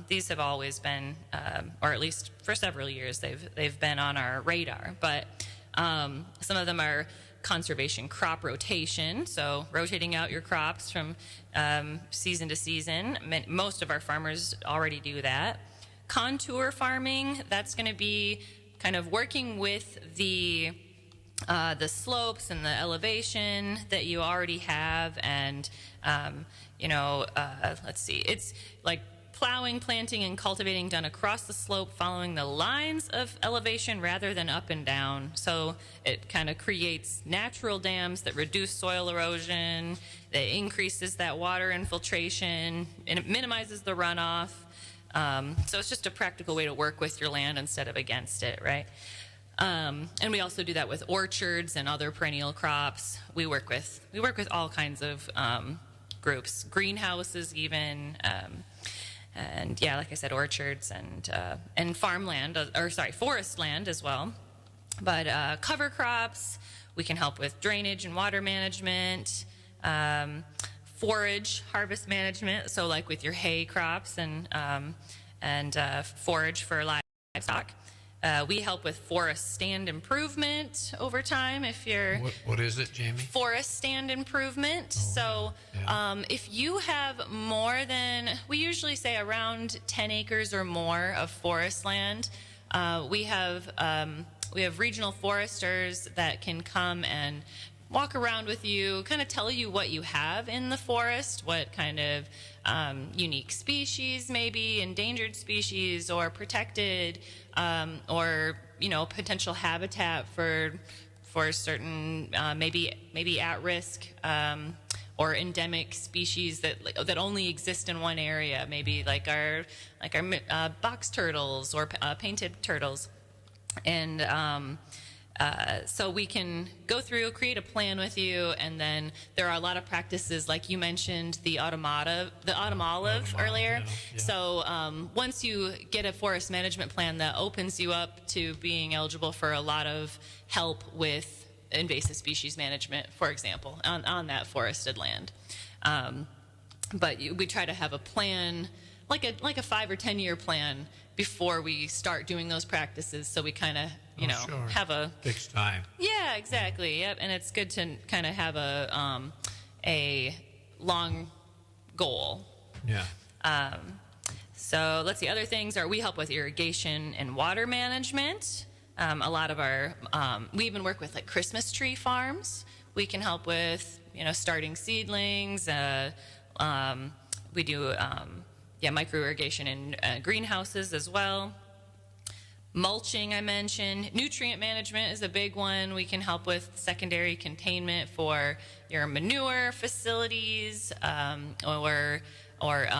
These have always been, or at least for several years, they've been on our radar. But some of them are conservation crop rotation, so rotating out your crops from season to season. Most of our farmers already do that. Contour farming, that's going to be kind of working with the slopes and the elevation that you already have, and let's see, it's like plowing, planting, and cultivating done across the slope following the lines of elevation rather than up and down. So it kind of creates natural dams that reduce soil erosion, that increases that water infiltration, and it minimizes the runoff. So it's just a practical way to work with your land instead of against it, right? And we also do that with orchards and other perennial crops. We work with all kinds of groups, greenhouses even, and yeah, like I said, orchards and farmland, forest land as well. But cover crops, we can help with drainage and water management. Forage harvest management, so like with your hay crops and forage for livestock. We help with forest stand improvement over time. If you're what is it, Jamie? Forest stand improvement. If you have more than, we usually say around 10 acres or more of forest land, we have regional foresters that can come and walk around with you, kind of tell you what you have in the forest, what kind of unique species, maybe endangered species or protected, or potential habitat for certain maybe at risk or endemic species that only exist in one area, maybe like our box turtles or painted turtles, and so we can go through, create a plan with you, and then there are a lot of practices, like you mentioned, the autumn olive earlier. Yeah. So once you get a forest management plan, that opens you up to being eligible for a lot of help with invasive species management, for example, on that forested land. But we try to have a plan, like a 5 or 10 year plan, before we start doing those practices, so we kind of sure. have a takes time. Yeah, exactly. Yep, and it's good to kind of have a long goal. Yeah. So let's see. Other things are we help with irrigation and water management. A lot of our we even work with like Christmas tree farms. We can help with starting seedlings. We do micro irrigation in greenhouses as well. Mulching, I mentioned. Nutrient management is a big one. We can help with secondary containment for your manure facilities, or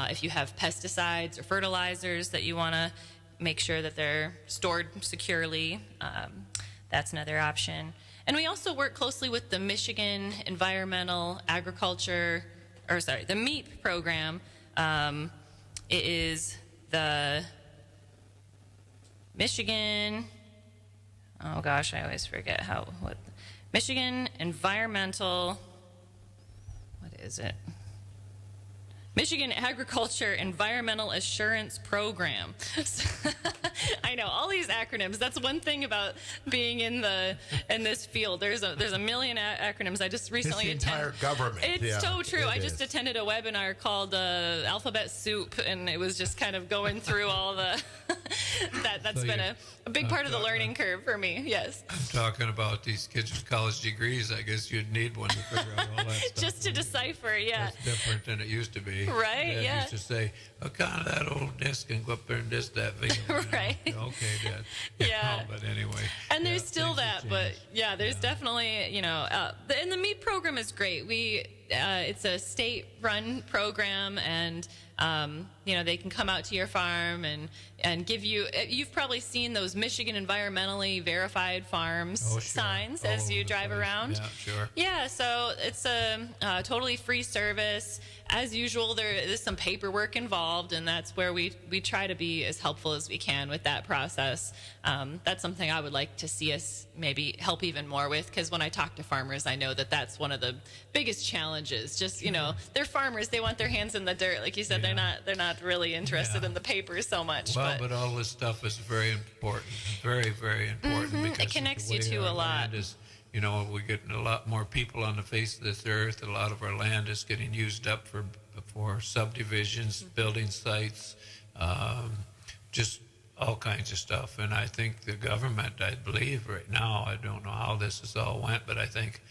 if you have pesticides or fertilizers that you want to make sure that they're stored securely. That's another option. And we also work closely with the Michigan Environmental Agriculture, the MEEP program. It is the Michigan, oh gosh, I always forget Michigan Environmental, what is it? Michigan Agriculture Environmental Assurance Program. I know all these acronyms. That's one thing about being in this field. There's a million acronyms. I just recently it's the entire government. It's so true. I just attended a webinar called Alphabet Soup, and it was just kind of going through all the. That's been a big part of the learning curve for me. Yes. I'm talking about these kids with college degrees. I guess you'd need one to figure out all that stuff. Just to decipher, yeah. That's different than it used to be. Right, Dad yeah. used to say, "Oh, kind of that old disc and go up there and disc that video." Right. Okay, Dad. Yeah. But anyway. And there's still things have that, but changed. yeah, there's definitely, and the MEAT program is great. It's a state-run program, and they can come out to your farm and give you. You've probably seen those Michigan environmentally verified farms signs All as over you the drive place. around. Yeah, sure. Yeah, so it's a totally free service. As usual, there is some paperwork involved, and that's where we try to be as helpful as we can with that process. That's something I would like to see us maybe help even more with, because when I talk to farmers, I know that that's one of the biggest challenges. Just, they're farmers; they want their hands in the dirt, like you said. Yeah. They're not really interested in the papers so much. Well, but all this stuff is very important, very, very important. Because It connects the you way to our a lot. land is, we're getting a lot more people on the face of this earth. A lot of our land is getting used up for subdivisions, building sites, just all kinds of stuff. And I think the government, I believe right now, I don't know how this has all went, but I think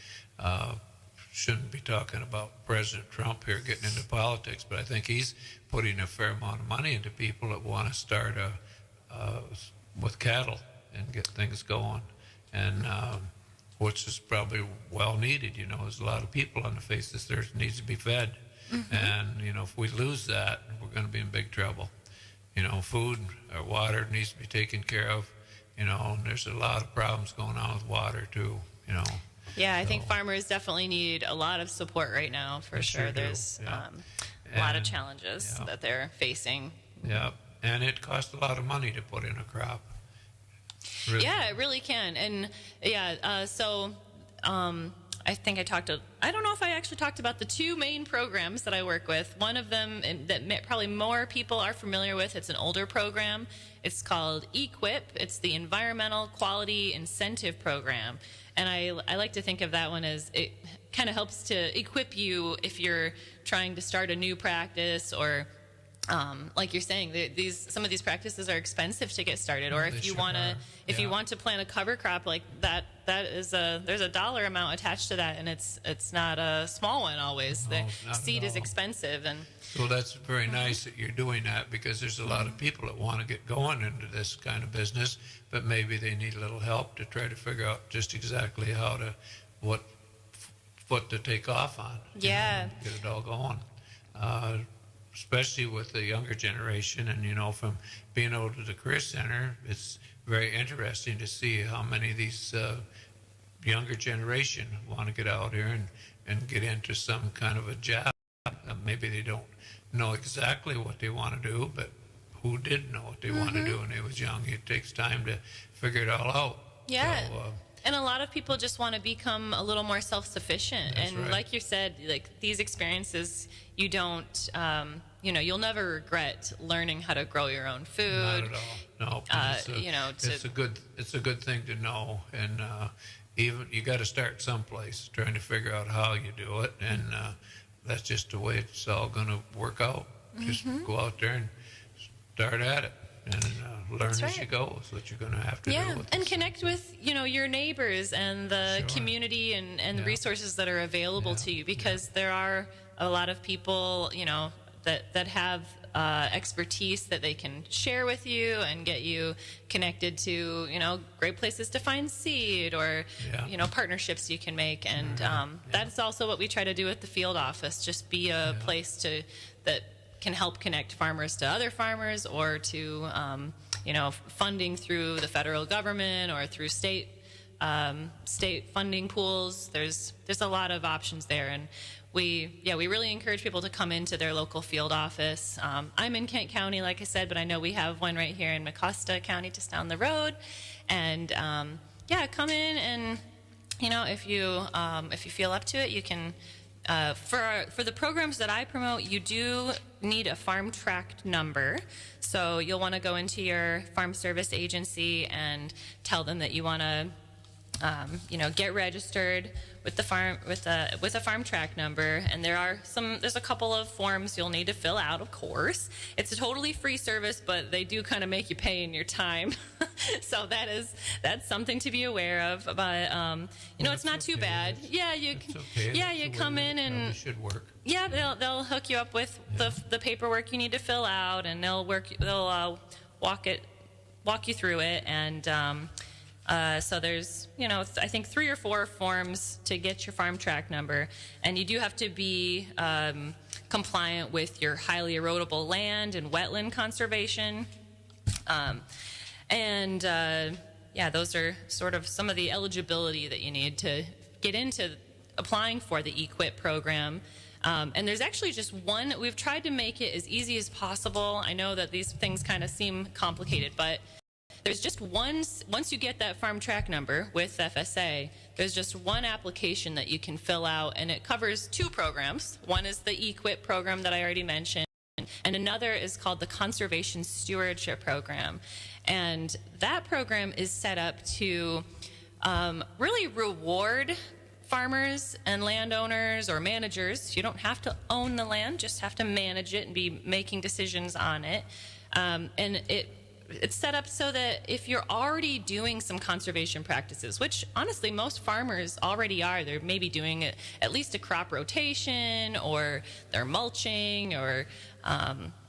shouldn't be talking about President Trump here getting into politics, but I think he's putting a fair amount of money into people that want to start with cattle and get things going, and which is probably well needed. There's a lot of people on the face of this earth that needs to be fed, and if we lose that, we're going to be in big trouble. Food or water needs to be taken care of. And there's a lot of problems going on with water too. Yeah, I think farmers definitely need a lot of support right now, for sure. There's a lot of challenges that they're facing. Yeah, and it costs a lot of money to put in a crop. Really. Yeah, it really can. And I think I don't know if I actually talked about the two main programs that I work with. One of them that probably more people are familiar with, it's an older program. It's called EQIP. It's the Environmental Quality Incentive Program. And I like to think of that one as it kind of helps to equip you if you're trying to start a new practice, or like you're saying, some of these practices are expensive to get started, or if you want to plant a cover crop like that, there's a dollar amount attached to that, and it's not a small one always. The seed is expensive, and so that's very nice that you're doing that, because there's a lot of people that want to get going into this kind of business, but maybe they need a little help to try to figure out just exactly what foot to take off on. Yeah. Get it all going. Especially with the younger generation, and from being over to the Career Center, it's very interesting to see how many of these younger generation want to get out here and get into some kind of a job. Maybe they don't know exactly what they want to do, but who did know what they want to do when they was young? It takes time to figure it all out. Yeah. So, and a lot of people just want to become a little more self-sufficient. That's and right. like you said, like these experiences, you don't, you'll never regret learning how to grow your own food. Not at all. No. It's a good thing to know, and even you got to start someplace, trying to figure out how you do it, and that's just the way it's all going to work out. Just go out there and start at it, and learn as you go. Is what you're going to have to do. And connect with your neighbors and the community and the resources that are available to you, because there are a lot of people that have expertise that they can share with you and get you connected to great places to find seed, or partnerships you can make. And that's also what we try to do at the field office, just be a place that can help connect farmers to other farmers, or to funding through the federal government or through state funding pools. There's a lot of options there, and we really encourage people to come into their local field office. I'm in Kent County, like I said, but I know we have one right here in Mecosta County, just down the road. And come in and if you feel up to it, you can. For the programs that I promote, you do need a farm tract number. So you'll want to go into your farm service agency and tell them that you want to, get registered with the farm with a farm tract number. And there's a couple of forms you'll need to fill out. Of course, it's a totally free service, but they do kind of make you pay in your time. So that's something to be aware of. But it's not too bad. Yeah, you come in and should work. Yeah, they'll hook you up with the paperwork you need to fill out, and they'll walk you through it. And so there's I think 3 or 4 forms to get your farm tract number, and you do have to be compliant with your highly erodible land and wetland conservation. Those are sort of some of the eligibility that you need to get into applying for the EQIP program. And there's actually just one. We've tried to make it as easy as possible. I know that these things kind of seem complicated, but there's just once you get that farm tract number with FSA, there's just one application that you can fill out, and it covers 2 programs. One is the EQIP program that I already mentioned, and another is called the Conservation Stewardship Program. And that program is set up to really reward farmers and landowners or managers. You don't have to own the land, just have to manage it and be making decisions on it. And it's set up so that if you're already doing some conservation practices, which honestly most farmers already are, they're maybe doing at least a crop rotation, or they're mulching, or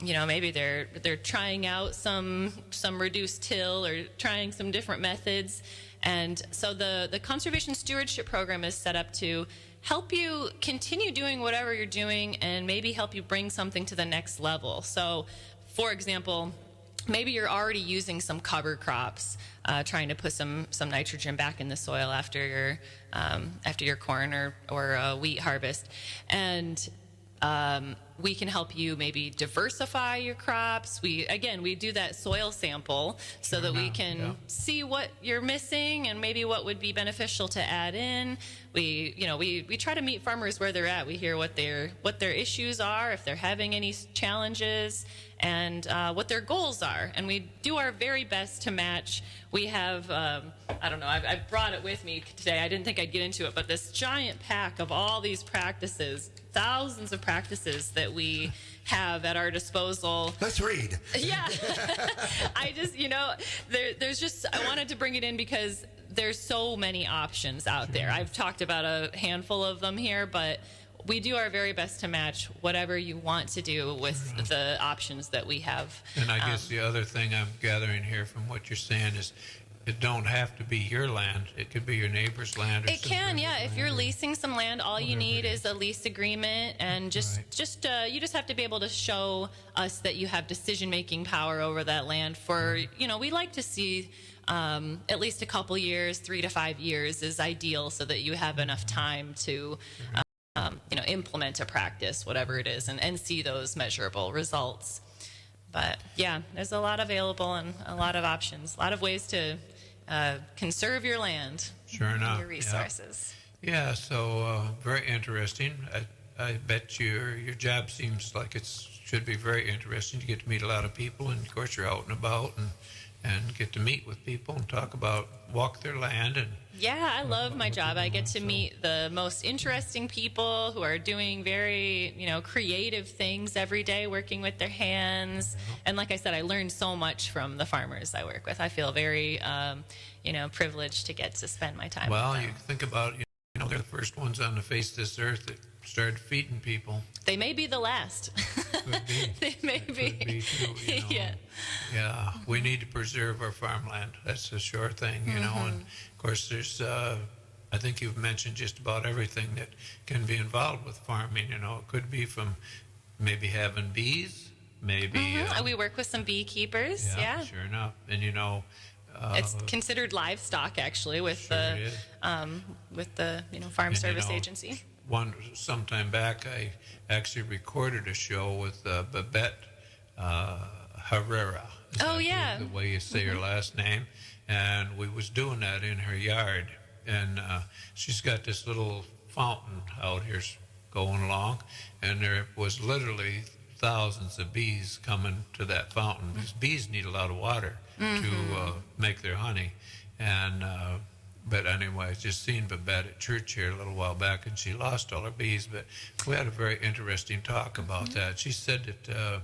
maybe they're trying out some reduced till, or trying some different methods. And so the Conservation Stewardship Program is set up to help you continue doing whatever you're doing, and maybe help you bring something to the next level. So, for example, maybe you're already using some cover crops, trying to put some nitrogen back in the soil after your corn or wheat harvest, and we can help you maybe diversify your crops. We do that soil sample so that we can see what you're missing and maybe what would be beneficial to add in. We try to meet farmers where they're at. We hear what their issues are, if they're having any challenges, and what their goals are. And we do our very best to match. We have, I brought it with me today. I didn't think I'd get into it, but this giant pack of all these practices, thousands of practices that we have at our disposal. Let's read. Yeah. I wanted to bring it in because there's so many options out there. I've talked about a handful of them here, but we do our very best to match whatever you want to do with the options that we have. And I guess the other thing I'm gathering here from what you're saying is it don't have to be your land. It could be your neighbor's land. Or it can, yeah. If you're leasing some land, all you need is a lease agreement, and you just have to be able to show us that you have decision-making power over that land. We like to see at least a couple years, 3 to 5 years is ideal, so that you have enough time to implement a practice, whatever it is, and see those measurable results. But yeah, there's a lot available and a lot of options, a lot of ways to conserve your land. Sure enough. Your resources. Yeah, so very interesting. I bet your job seems like it should be very interesting. You get to meet a lot of people, and of course you're out and about and get to meet with people and walk their land. And yeah, I love my job. I get to meet the most interesting people who are doing very, creative things every day, working with their hands. And like I said, I learned so much from the farmers I work with. I feel very, privileged to get to spend my time with them. Well, you think about, they're the first ones on the face of this earth that started feeding people. They may be the last. Could be. They may be. Could be too, Yeah. Yeah, we need to preserve our farmland. That's a sure thing, And of course, there's, I think you've mentioned just about everything that can be involved with farming. It could be from maybe having bees, maybe. We work with some beekeepers. Yeah. Sure enough. And it's considered livestock, actually, with sure the Farm Service Agency. Some time back, I actually recorded a show with Babette Herrera. Oh, yeah. The way you say her last name. And we was doing that in her yard. and she's got this little fountain out here going along, and there was literally thousands of bees coming to that fountain because bees need a lot of water to make their honey. And but anyway, I just seen Babette at church here a little while back, and she lost all her bees. But we had a very interesting talk about that. She said that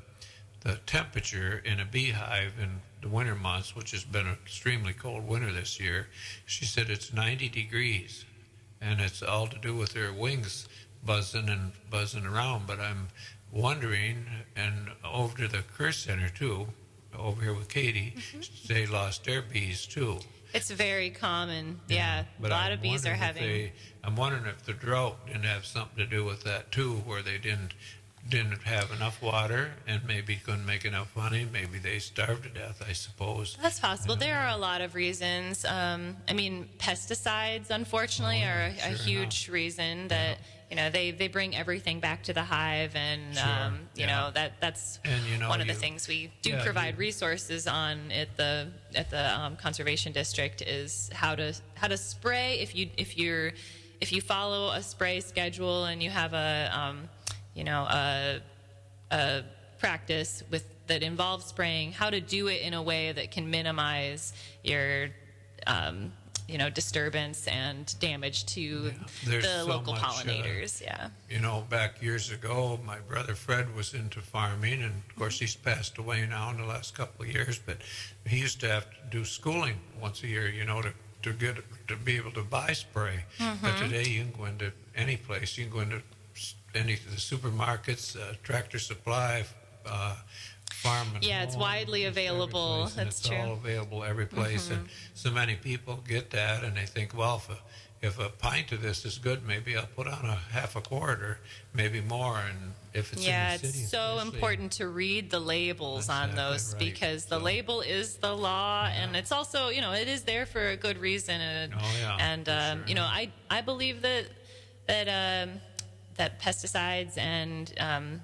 the temperature in a beehive in the winter months, which has been an extremely cold winter this year, she said it's 90 degrees, and it's all to do with their wings buzzing around. But I'm wondering, and over to the Curries Center too, over here with Katie, they lost their bees too. It's very common. Yeah, But a lot I'm of bees are wondering if having. I'm wondering if the drought didn't have something to do with that too, where they didn't have enough water and maybe couldn't make enough honey. Maybe they starved to death, I suppose. That's possible. There are a lot of reasons. I mean, pesticides, unfortunately, are a huge reason that they bring everything back to the hive, and you know that's one of the things we do provide resources on at the conservation district is how to spray. If you follow a spray schedule and you have a practice that involves spraying, how to do it in a way that can minimize your disturbance and damage to the local pollinators. Back years ago, my brother Fred was into farming, and of course he's passed away now in the last couple of years, but he used to have to do schooling once a year, to be able to buy spray. But today you can go into any place. You can go into any of the supermarkets, Tractor Supply, farm and home, it's widely available. That's it's true. All available every place, and so many people get that, and they think, well, if a pint of this is good, maybe I'll put on a half a quart or maybe more. And if it's in the city, it's so important to read the labels on those, because the label is the law, and it's also it is there for a good reason. And I believe that pesticides and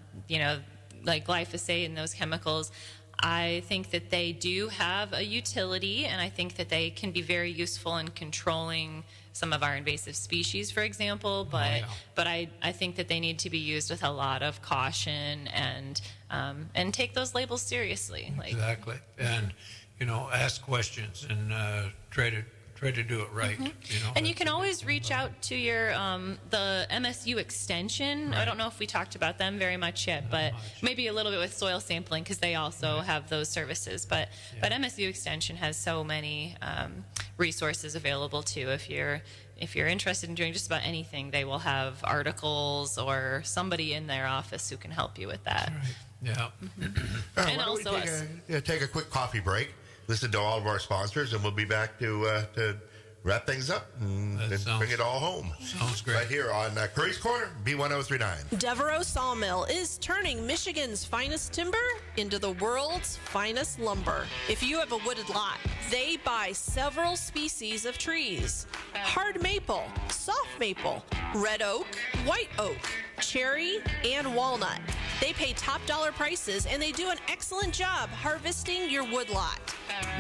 like glyphosate and those chemicals, I think that they do have a utility, and I think that they can be very useful in controlling some of our invasive species, for example. But I think that they need to be used with a lot of caution and take those labels seriously. Exactly, and ask questions and try to do it right. And you can always reach out to your the MSU extension. I don't know if we talked about them very much yet, but maybe a little bit with soil sampling, because they also have those services. But MSU extension has so many resources available too. If you're interested in doing just about anything, they will have articles or somebody in their office who can help you with that. And also take a quick coffee break. Listen to all of our sponsors, and we'll be back to wrap things up and bring it all home. Sounds great. Right here on Curries Corner, B1039. Devereaux Sawmill is turning Michigan's finest timber into the world's finest lumber. If you have a wooded lot, they buy several species of trees: hard maple, soft maple, red oak, white oak, cherry, and walnut. They pay top dollar prices, and they do an excellent job harvesting your woodlot.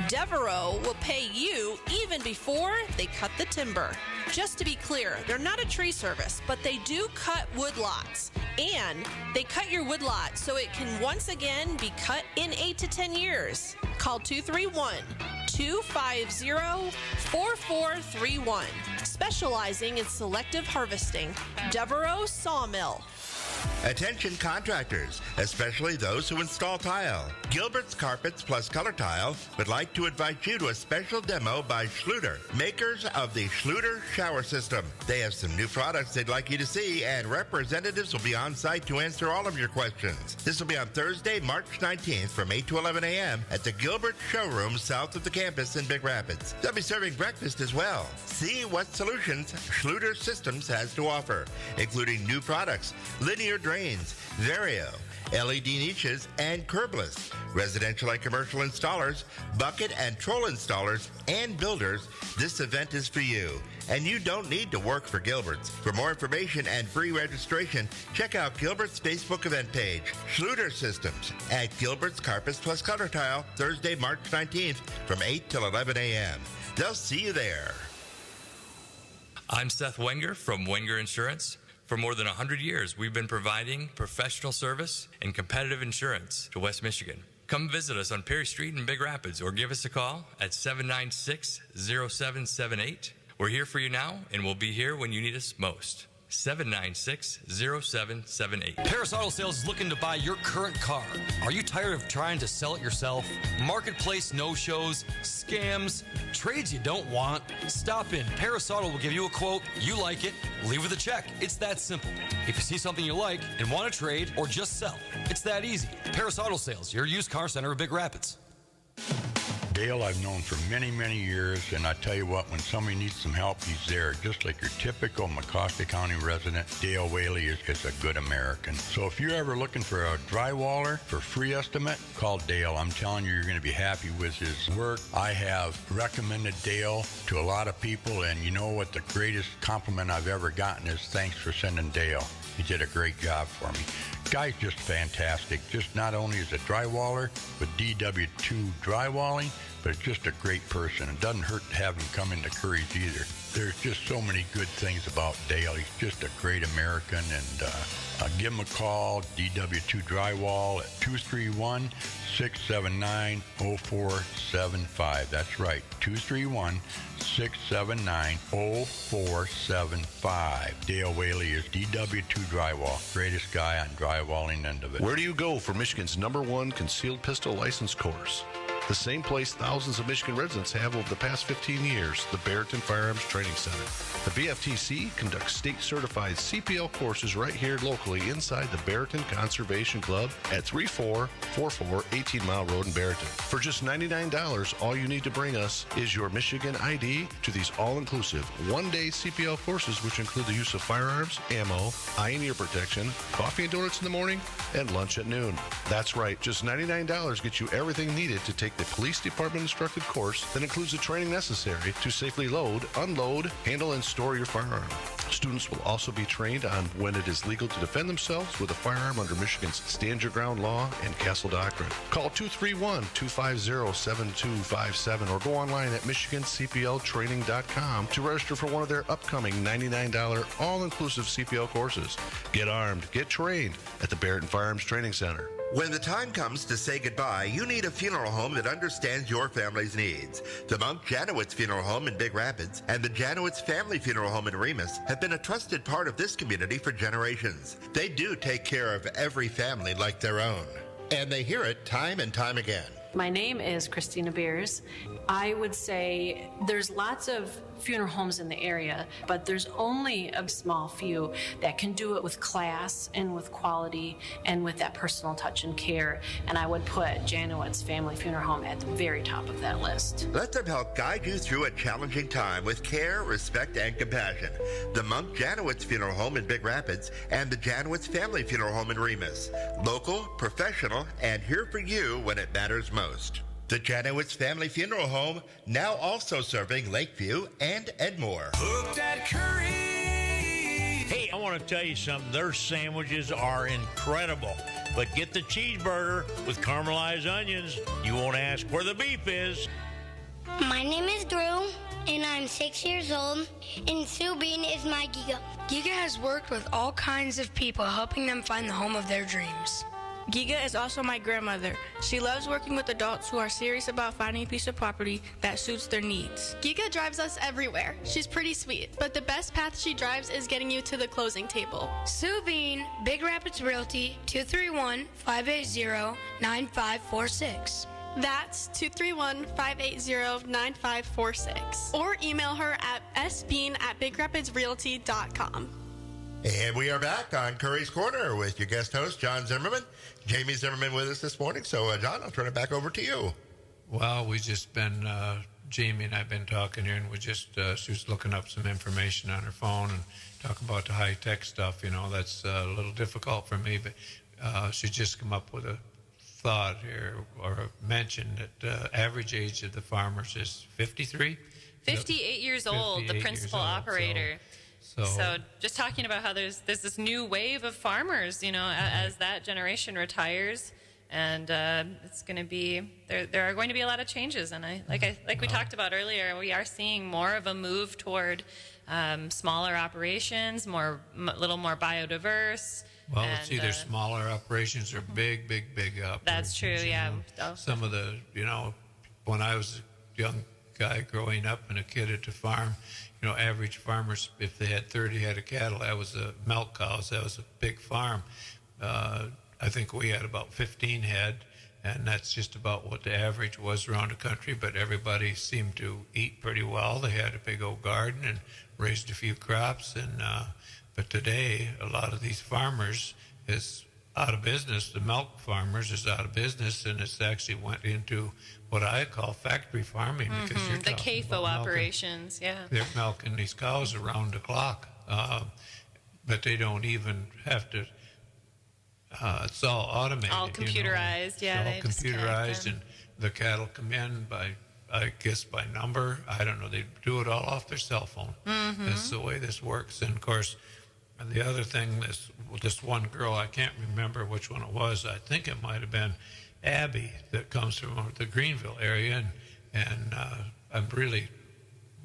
Devereaux will pay you even before they cut the timber. Just to be clear, they're not a tree service, but they do cut woodlots. And they cut your woodlot so it can once again be cut in 8 to 10 years. Call 231-250-4431. Specializing in selective harvesting. Devereaux Sawmill. Attention contractors, especially those who install tile. Gilbert's Carpets Plus Color Tile would like to invite you to a special demo by Schluter, makers of the Schluter shower system. They have some new products they'd like you to see, and representatives will be on site to answer all of your questions. This will be on Thursday, March 19th from 8 to 11 a.m. at the Gilbert Showroom south of the campus in Big Rapids. They'll be serving breakfast as well. See what solutions Schluter Systems has to offer, including new products, linear drains, Vario, LED niches, and curbless. Residential and commercial installers, bucket and troll installers, and builders, this event is for you. And you don't need to work for Gilbert's. For more information and free registration, check out Gilbert's Facebook event page, Schluter Systems, at Gilbert's Carpets Plus Color Tile, Thursday, March 19th from 8 till 11 a.m. They'll see you there. I'm Seth Wenger from Wenger Insurance. For more than 100 years, we've been providing professional service and competitive insurance to West Michigan. Come visit us on Perry Street in Big Rapids or give us a call at 796-0778. We're here for you now, and we'll be here when you need us most. 796-0778. Paris Auto Sales is looking to buy your current car. Are you tired of trying to sell it yourself? Marketplace no-shows, scams, trades you don't want? Stop in. Paris Auto will give you a quote. You like it, leave with a check. It's that simple. If you see something you like and want to trade or just sell, it's that easy. Paris Auto Sales, your used car center of Big Rapids. Dale I've known for many, many years, and I tell you what, when somebody needs some help, he's there. Just like your typical Mecosta County resident, Dale Whaley is a good American. So if you're ever looking for a drywaller for free estimate, call Dale. I'm telling you, you're going to be happy with his work. I have recommended Dale to a lot of people, and you know what the greatest compliment I've ever gotten is thanks for sending Dale. He did a great job for me. Guy's just fantastic. Just not only is a drywaller with DW2 drywalling, but just a great person. It doesn't hurt to have him come into Curries either. There's just so many good things about Dale. He's just a great American, and give him a call, DW2 Drywall at 231-679-0475. That's right, 231-679-0475. Dale Whaley is DW2 Drywall. Greatest guy on drywalling end of it. Where do you go for Michigan's #1 concealed pistol license course? The same place thousands of Michigan residents have over the past 15 years, the Barrington Firearms Training Center. The BFTC conducts state-certified CPL courses right here locally inside the Barrington Conservation Club at 3444 18 Mile Road in Barrington. For just $99, all you need to bring us is your Michigan ID to these all-inclusive one-day CPL courses, which include the use of firearms, ammo, eye and ear protection, coffee and donuts in the morning, and lunch at noon. That's right, just $99 gets you everything needed to take the police department instructed course that includes the training necessary to safely load, unload, handle, and store your firearm. Students will also be trained on when it is legal to defend themselves with a firearm under Michigan's Stand Your Ground law and Castle Doctrine. Call 231-250-7257 or go online at michigancpltraining.com to register for one of their upcoming $99 all-inclusive CPL courses. Get armed, get trained at the Barrington Firearms Training Center. When the time comes to say goodbye, you need a funeral home that understands your family's needs. The Monk Janowitz Funeral Home in Big Rapids and the Janowitz Family Funeral Home in Remus have been a trusted part of this community for generations. They do take care of every family like their own, and they hear it time and time again. My name is Christina Beers. I would say there's lots of funeral homes in the area, but there's only a small few that can do it with class and with quality and with that personal touch and care. And I would put Janowitz Family Funeral Home at the very top of that list. Let them help guide you through a challenging time with care, respect, and compassion. The Monk Janowitz Funeral Home in Big Rapids and the Janowitz Family Funeral Home in Remus. Local, professional, and here for you when it matters most. The Janowitz Family Funeral Home, now also serving Lakeview and Edmore. Hooked at Curry. Hey, I want to tell you something. Their sandwiches are incredible. But get the cheeseburger with caramelized onions. You won't ask where the beef is. My name is Drew, and I'm 6 years old, and Sue Bean is my Giga. Giga has worked with all kinds of people, helping them find the home of their dreams. Giga is also my grandmother. She loves working with adults who are serious about finding a piece of property that suits their needs. Giga drives us everywhere. She's pretty sweet, but the best path she drives is getting you to the closing table. Sue Bean, Big Rapids Realty, 231-580-9546. That's 231-580-9546. Or email her at sbean@bigrapidsrealty.com. And we are back on Curries Corner with your guest host, John Zimmerman. Jamie Zimmerman with us this morning. So, John, I'll turn it back over to you. Well, we've just been, Jamie and I have been talking here, and we just, she was looking up some information on her phone and talking about the high-tech stuff. You know, that's a little difficult for me, but she just come up with a thought here, or a mention that the average age of the farmers is 53? 58 years old, the principal operator. So just talking about how there's this new wave of farmers, you know, as that generation retires, and it's going to be there are going to be a lot of changes, and like we talked about earlier, we are seeing more of a move toward smaller operations, a little more biodiverse. Well, it's either smaller operations or big operations. That's true, yeah. Some of the, when I was a young guy growing up and a kid at the farm, average farmers, if they had 30 head of cattle, that was milk cows, that was a big farm. I think we had about 15 head, and that's just about what the average was around the country, but everybody seemed to eat pretty well. They had a big old garden and raised a few crops, but today a lot of these farmers is out of business. The milk farmers is out of business, and it's actually went into what I call factory farming, because you're the CAFO operations, they're milking these cows around the clock, but they don't even have to. It's all automated, all computerized. Yeah, it's all computerized, and the cattle come in by, I guess, by number. I don't know. They do it all off their cell phone. That's the way this works. And of course, the other thing is this one girl, I can't remember which one it was. I think it might have been Abby, that comes from the Greenville area, and I'm really,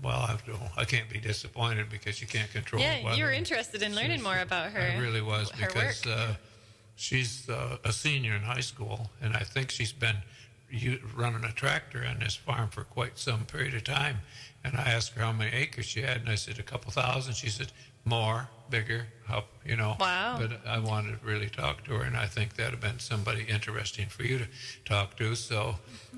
I can't be disappointed because you can't control. Yeah, you were interested in learning more about her. I really was, because she's a senior in high school, and I think she's been running a tractor on this farm for quite some period of time. And I asked her how many acres she had, and I said a couple thousand. She said more, bigger, Wow. But I wanted to really talk to her, and I think that'd have been somebody interesting for you to talk to. So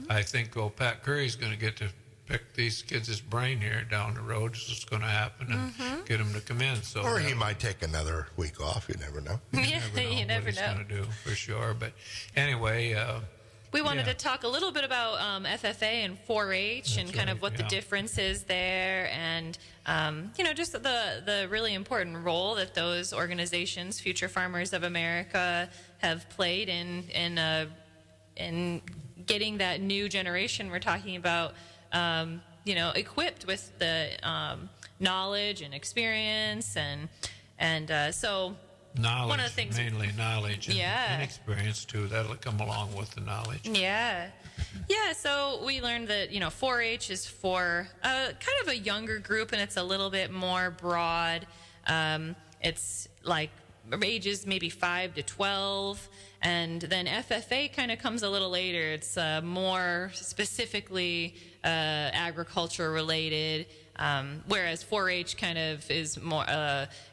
I think old Pat Curry's going to get to pick these kids' brain here down the road. This is going to happen, and get them to come in. So, or he might take another week off. You never know. You never know what he's going to do, for sure. But anyway, we wanted to talk a little bit about FFA and 4-H and kind of what the difference is there, and just the really important role that those organizations, Future Farmers of America, have played in getting that new generation we're talking about, equipped with the knowledge and experience, and so. Knowledge, one of the things, mainly knowledge, and experience too. That'll come along with the knowledge. Yeah. So we learned that 4-H is for kind of a younger group, and it's a little bit more broad. It's like ages maybe 5 to 12, and then FFA kind of comes a little later. It's more specifically agriculture related, whereas 4-H kind of is more.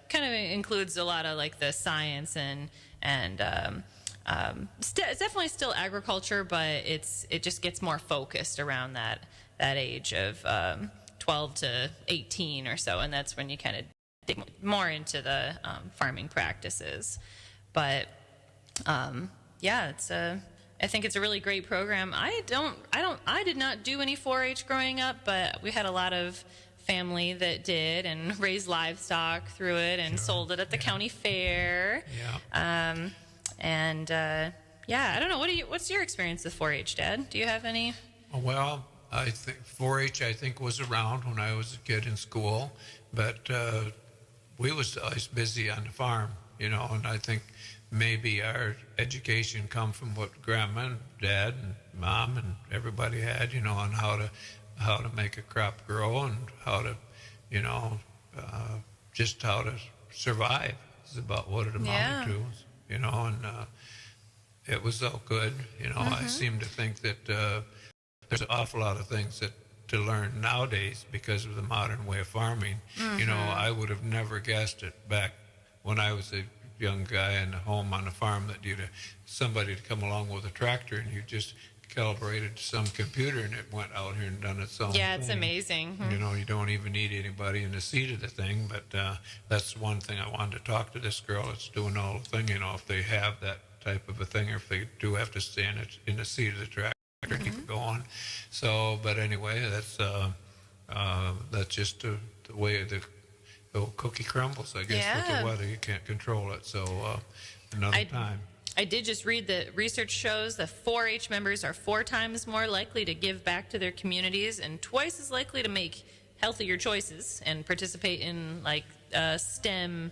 Kind of includes a lot of like the science and it's definitely still agriculture, but it just gets more focused around that age of 12 to 18 or so, and that's when you kind of dig more into the farming practices. But I think it's a really great program. I did not do any 4-H growing up, but we had a lot of family that did, and raised livestock through it, and sold it at the county fair. I don't know. What's your experience with 4-H, Dad? Do you have any? Well, I think 4-H was around when I was a kid in school, but we was always busy on the farm, and I think maybe our education come from what Grandma and Dad and Mom and everybody had, on how to make a crop grow, and how to, just how to survive is about what it amounted to, and it was so good. I seem to think that there's an awful lot of things to learn nowadays because of the modern way of farming. I would have never guessed it back when I was a young guy in the home on the farm, that somebody to come along with a tractor, and you just calibrated some computer, and it went out here and done its own thing. It's amazing. You don't even need anybody in the seat of the thing, but that's one thing I wanted to talk to this girl that's doing all the thing, if they have that type of a thing, or if they do have to stand in the seat of the tractor and keep it going. So, but anyway, that's just the way the old cookie crumbles, I guess, with the weather. You can't control it, so another time. I did just read that research shows that 4-H members are 4 times more likely to give back to their communities, and twice as likely to make healthier choices and participate in STEM,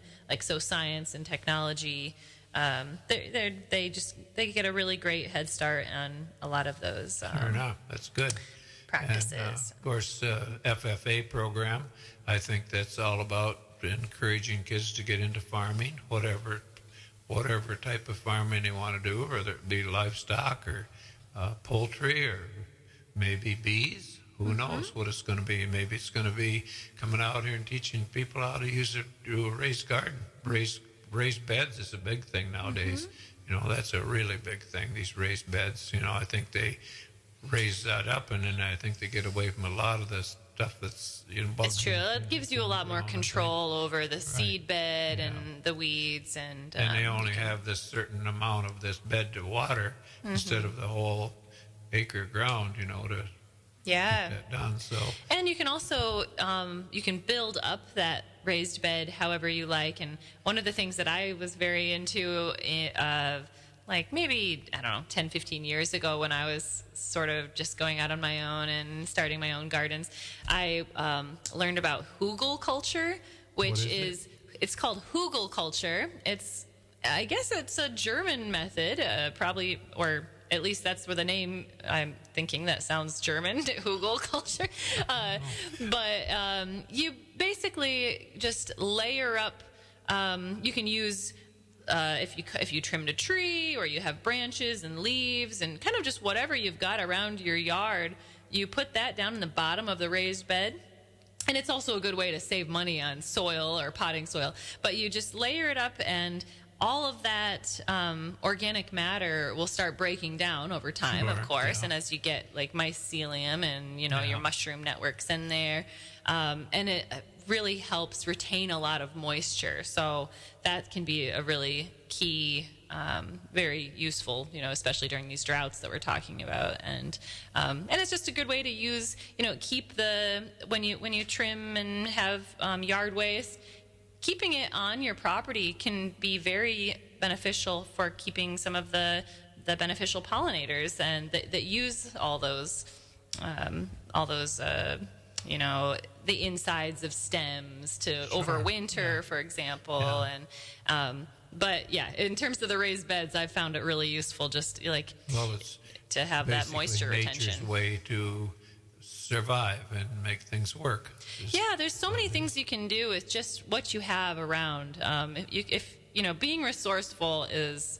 science and technology. They get a really great head start on a lot of those. Fair enough. That's good. practices. And, of course, FFA program, I think that's all about encouraging kids to get into farming, whatever type of farming they want to do, whether it be livestock or poultry or maybe bees. Who knows what it's going to be? Maybe it's going to be coming out here and teaching people how to do a raised garden. Raised beds is a big thing nowadays. You know, that's a really big thing, these raised beds. You know, I think they raise that up, and then I think they get away from a lot of the stuff that's, you know, bugs. It's true. It gives you a lot more control over the seed bed and the weeds. And they only have this certain amount of this bed to water instead of the whole acre ground, you know, to get that done. So. And you can also, you can build up that raised bed however you like. And one of the things that I was very into, like maybe, I don't know, 10, 15 years ago when I was sort of just going out on my own and starting my own gardens, I learned about hugel culture, which is it's called hugel culture. I guess it's a German method, probably, or at least that's where the name, I'm thinking that sounds German, hugel culture. But you basically just layer up, you can use, if you trimmed a tree or you have branches and leaves and kind of just whatever you've got around your yard, you put that down in the bottom of the raised bed. And it's also a good way to save money on soil or potting soil. But you just layer it up, and all of that organic matter will start breaking down over time, of course. And as you get like mycelium and, you know, your mushroom networks in there, and it really helps retain a lot of moisture. So that can be a really key, very useful, you know, especially during these droughts that we're talking about. And it's just a good way to use, you know, keep when you trim and have yard waste, keeping it on your property can be very beneficial for keeping some of the beneficial pollinators and that use all those you know, the insides of stems to overwinter, for example. And but yeah, in terms of the raised beds, I've found it really useful, just like to have that moisture retention. Nature's way to survive and make things work. There's so many things you can do with just what you have around. If you know, being resourceful is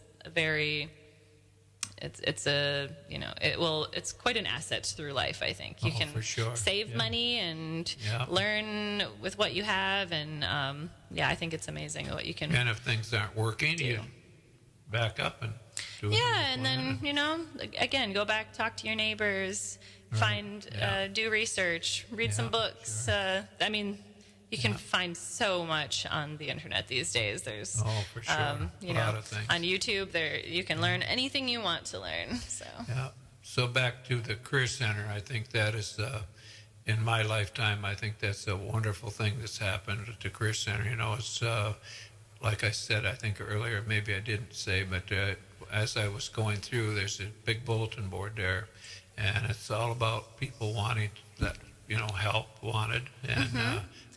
it's quite an asset through life. I think you can save money and learn with what you have, and I think it's amazing what you can. And if things aren't working, you back up and do it. And then you know, again, go back, talk to your neighbors. Do research, read some books. I mean, you can find so much on the internet these days. There's, you know, on YouTube, you can learn anything you want to learn. So back to the Career Center, I think that is, in my lifetime, I think that's a wonderful thing that's happened at the Career Center. You know, it's like I said, I think earlier, maybe I didn't say, but as I was going through, there's a big bulletin board there. And it's all about people wanting that, you know, help wanted and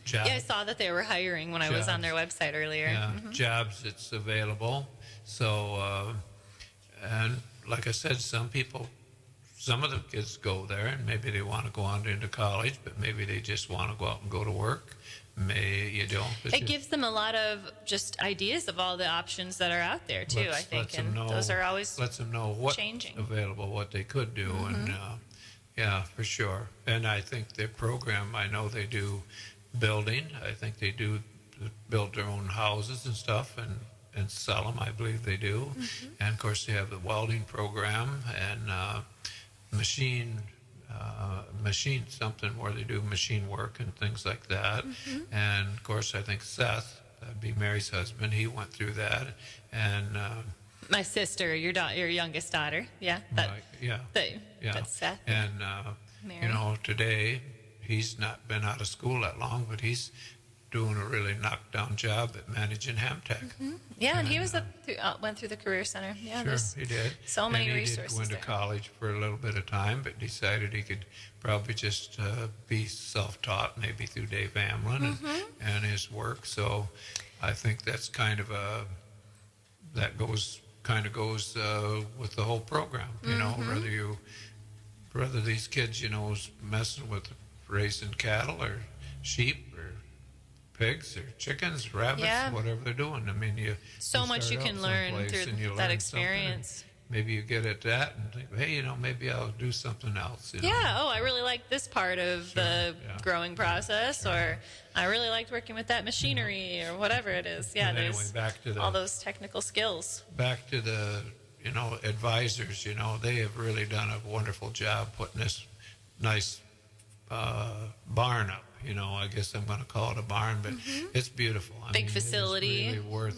jobs. Yeah, I saw that they were hiring when I was on their website earlier. Yeah, jobs, it's available. So, and like I said, some of the kids go there and maybe they want to go on into college, but maybe they just want to go out and go to work. You don't. It gives them a lot of just ideas of all the options that are out there too. I think, and those are always lets them know what's available, what they could do, and for sure. And I think their program, I know they do building. I think they do build their own houses and stuff and sell them. I believe they do. And of course, they have the welding program and machine something where they do machine work and things like that. And of course, I think Seth, that'd be Mary's husband, he went through that. And my sister, your youngest daughter, that's Seth. And you know, today he's not been out of school that long, but he's doing a really knockdown job at managing Hamtech. And he was went through the Career Center. He did. So many resources. He did go into college for a little bit of time, but decided he could probably just be self-taught, maybe through Dave Amlin and his work. So I think that's kind of goes with the whole program. You know, whether you whether these kids, is messing with raising cattle or sheep or pigs or chickens, rabbits, whatever they're doing. I mean, you much you can learn through that experience. Maybe you get at that and think, hey, maybe I'll do something else. I really like this part of the growing process, or I really liked working with that machinery, or whatever it is. Yeah, anyway, there's back to all those technical skills. Back to the, advisors, they have really done a wonderful job putting this nice barn up. I guess I'm going to call it a barn, but it's beautiful. Big facility. It's really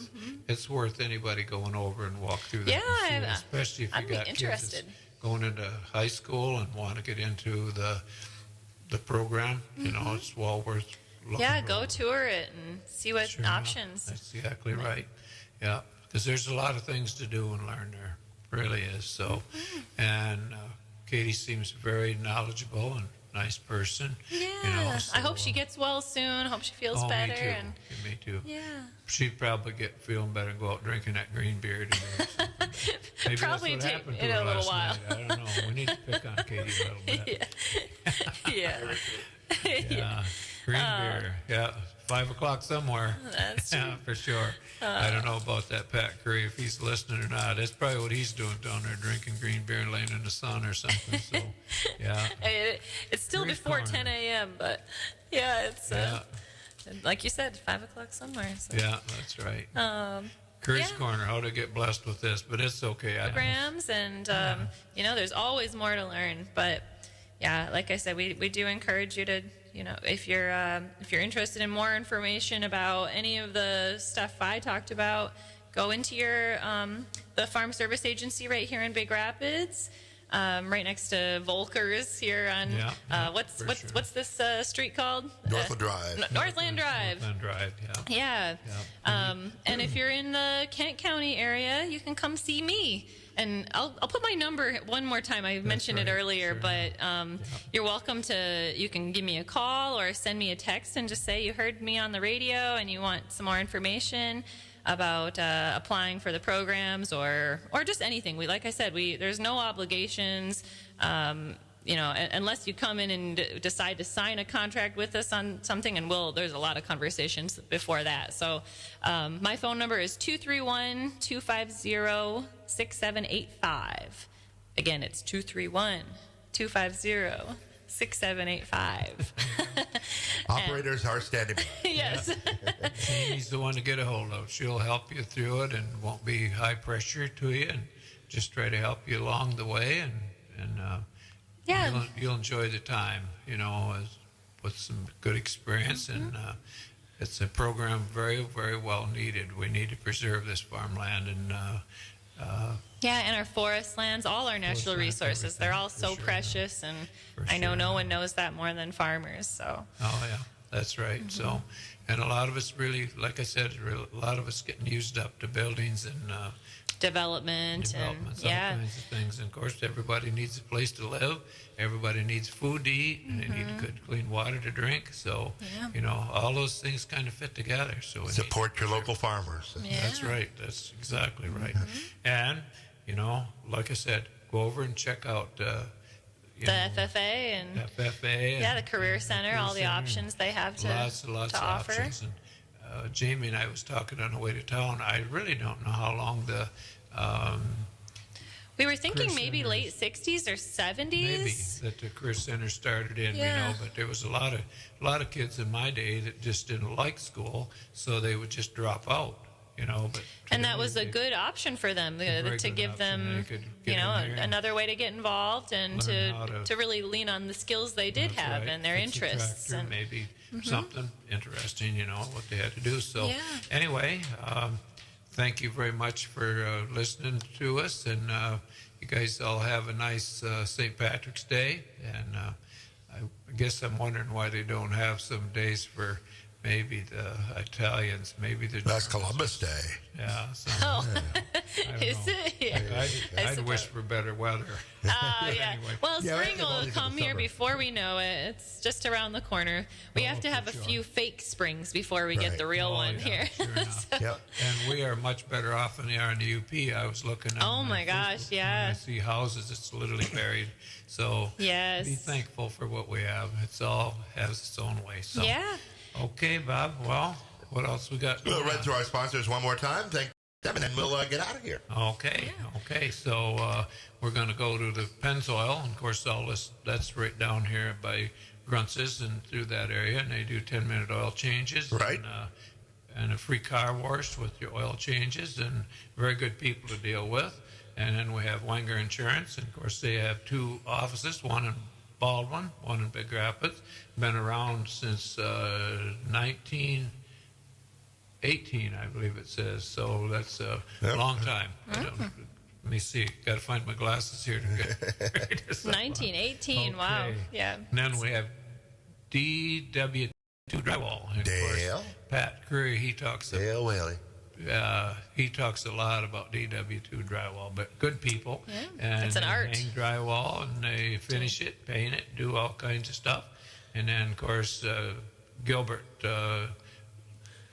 it's worth anybody going over and walk through that. Yeah, especially if you got kids that's going into high school and want to get into the program. It's well worth looking go tour it and see what options. That's exactly right. Yeah, because there's a lot of things to do and learn there. Really is. So, and Katie seems very knowledgeable and nice person. Yeah. I hope she gets well soon. Hope she feels better. Me too. Yeah. She'd probably get feeling better and go out drinking that green beer today. Maybe probably that's what happened to in her a little last while. night. I don't know. We need to pick on Katie a little bit. Yeah. Green beer. Yeah. 5 o'clock somewhere. That's true. For sure. I don't know about that Pat Curry, if he's listening or not. That's probably what he's doing down there, drinking green beer and laying in the sun or something. So, yeah. It's still Curries before Corner. 10 a.m., but it's like you said, 5 o'clock somewhere. So. Yeah, that's right. Curries Corner, how to get blessed with this, but it's okay. Programs, and there's always more to learn. But yeah, like I said, we do encourage you to, if you're interested in more information about any of the stuff I talked about, go into your the Farm Service Agency right here in Big Rapids, right next to Volker's here on what's this street called? Northland Drive. Northland Drive. Northland Drive. Yeah. And if you're in the Kent County area, you can come see me. And I'll put my number one more time. I mentioned it earlier, but you're welcome to. You can give me a call or send me a text and just say you heard me on the radio and you want some more information about applying for the programs or just anything. Like I said, there's no obligations. Unless you come in and decide to sign a contract with us on something, and there's a lot of conversations before that. So my phone number is 231-250-6785. Again, it's 231-250-6785. Operators are standing by. Yes. Amy's the one to get a hold of. She'll help you through it and won't be high pressure to you, and just try to help you along the way, and you'll enjoy the time, with some good experience, and it's a program very, very well needed. We need to preserve this farmland and and our forest lands, all our natural resources. They're all so precious, and I know no one knows that more than farmers. So. Oh yeah, that's right. So, and a lot of it's really, like I said, a lot of it's getting used up to buildings and. Development all kinds of things. And of course, everybody needs a place to live. Everybody needs food to eat, and they need good, clean water to drink. So, all those things kind of fit together. So support your local farmers. Yeah. That's right. That's exactly right. And like I said, go over and check out the FFA and the Career Center, all the options they have to lots of offer. Options. And, Jamie and I was talking on the way to town. I really don't know how long the. We were thinking maybe late 60s or 70s. Maybe that the Career Center started in, but there was a lot of kids in my day that just didn't like school, so they would just drop out, But and that was a good option for them to give them, another way to get involved and to really lean on the skills they did have and their interests. And maybe something interesting, what they had to do. So anyway, thank you very much for listening to us, and you guys all have a nice St. Patrick's Day. And I guess I'm wondering why they don't have some days for maybe the Italians, maybe the That's Germans. Columbus Day. Yeah. So, Oh, I don't is know. it? Yeah. I'd wish for better weather. Oh, yeah. Anyway. Well, Yeah, spring right, will it's come here summer. before we know it. It's just around the corner. We have to have a few fake springs before we get Right. the real one yeah, here. Sure enough. Yep. And we are much better off than they are in the UP. I was looking at Oh, my gosh, Facebook, yeah. when I see houses, it's literally buried. So Yes. be thankful for what we have. It's all has its own way. So Yeah. Okay, Bob. Well, what else we got? We'll going run on? through our sponsors one more time. Thank them, and then we'll get out of here. Okay. So we're going to go to the Pennzoil, and of course, all this that's right down here by Gruntz's and through that area, and they do 10-minute oil changes, Right. And a free car wash with your oil changes, and very good people to deal with. And then we have Wenger Insurance, and of course, they have two offices, one in Baldwin, one in Big Rapids. Been around since 1918, I believe it says. So that's a long time. Let me see. Got to find my glasses here to get ready to sum up. 1918. Wow. Okay. Yeah. And then we have DW2 Drywall. And of course, Dale. Pat Curry, he talks Dale Whaley. he talks a lot about DW2 drywall, but good people. Yeah, and it's an they art. hang drywall, and they finish it, paint it, do all kinds of stuff. And then, of course, Gilbert.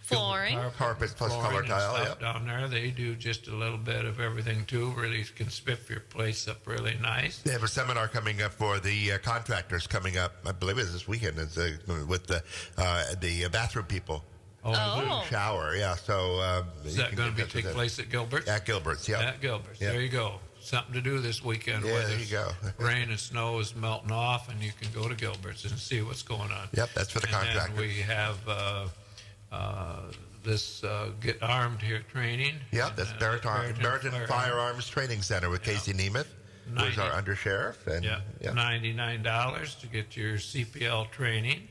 Flooring. Carpet plus flooring color and tile, stuff yep. down there. They do just a little bit of everything, too. Really can spiff your place up really nice. They have a seminar coming up for the contractors coming up. I believe it's this weekend. It's with the bathroom people. Oh. Shower, yeah. So Is you that can going to get take that. place at Gilbert's? At Gilbert's, yeah. At Gilbert's. Yep. There you go. Something to do this weekend. Yeah, whether there you go. rain and snow is melting off, and you can go to Gilbert's and see what's going on. Yep, that's for the And contractors. then we have this Get Armed Here training. Yeah, that's And, Barrington Firearms Training Center with Casey Nemeth, who's our undersheriff. And Yeah, $99 to get your CPL training.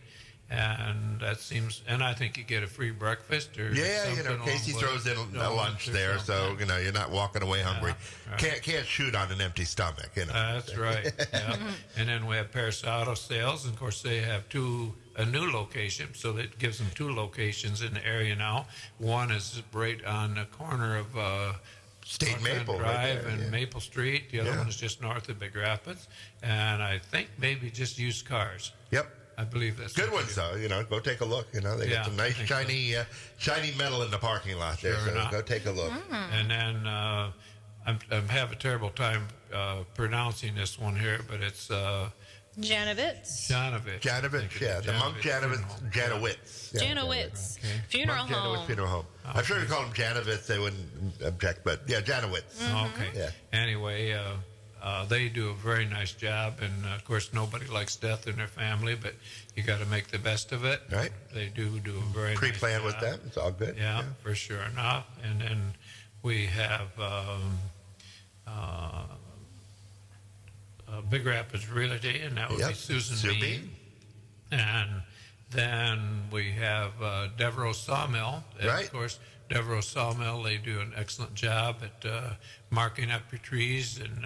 And that seems, and I think you get a free breakfast or Yeah, something along Casey with throws in it. a lunch there, so something. you're not walking away hungry. right. Can't shoot on an empty stomach, That's right. Yeah. And then we have Paris Auto Sales, and of course they have a new location, so that gives them two locations in the area now. One is right on the corner of State North Maple End right Drive there, and yeah. Maple Street. The other Yeah. one is just north of Big Rapids, and I think maybe just used cars. Yep. I believe that's Good what ones, they do. though. Go take a look. They Yeah, got some I nice think shiny metal in the parking lot there. Sure So enough. go take a look. And then I have a terrible time pronouncing this one here, but it's Janovitz. Janovitz. Janowitz, yeah. The Monk Janowitz. Yeah, Janowitz. Okay. Funeral Monk Janowitz home. Funeral Home. I'm sure if you call them Janowitz, they wouldn't object, but yeah, Janowitz. Okay. Yeah. Anyway, they do a very nice job, and of course, nobody likes death in their family, but you got to make the best of it. Right. They do a very Pre-plan nice with job. them. It's all good. Yeah, for sure enough. And then we have Big Rapids Realty, and that would Yep. be Susan Sue Bean. Bean. And then we have Devereaux Sawmill. And Right. Of course, Devereaux Sawmill, they do an excellent job at marking up your trees and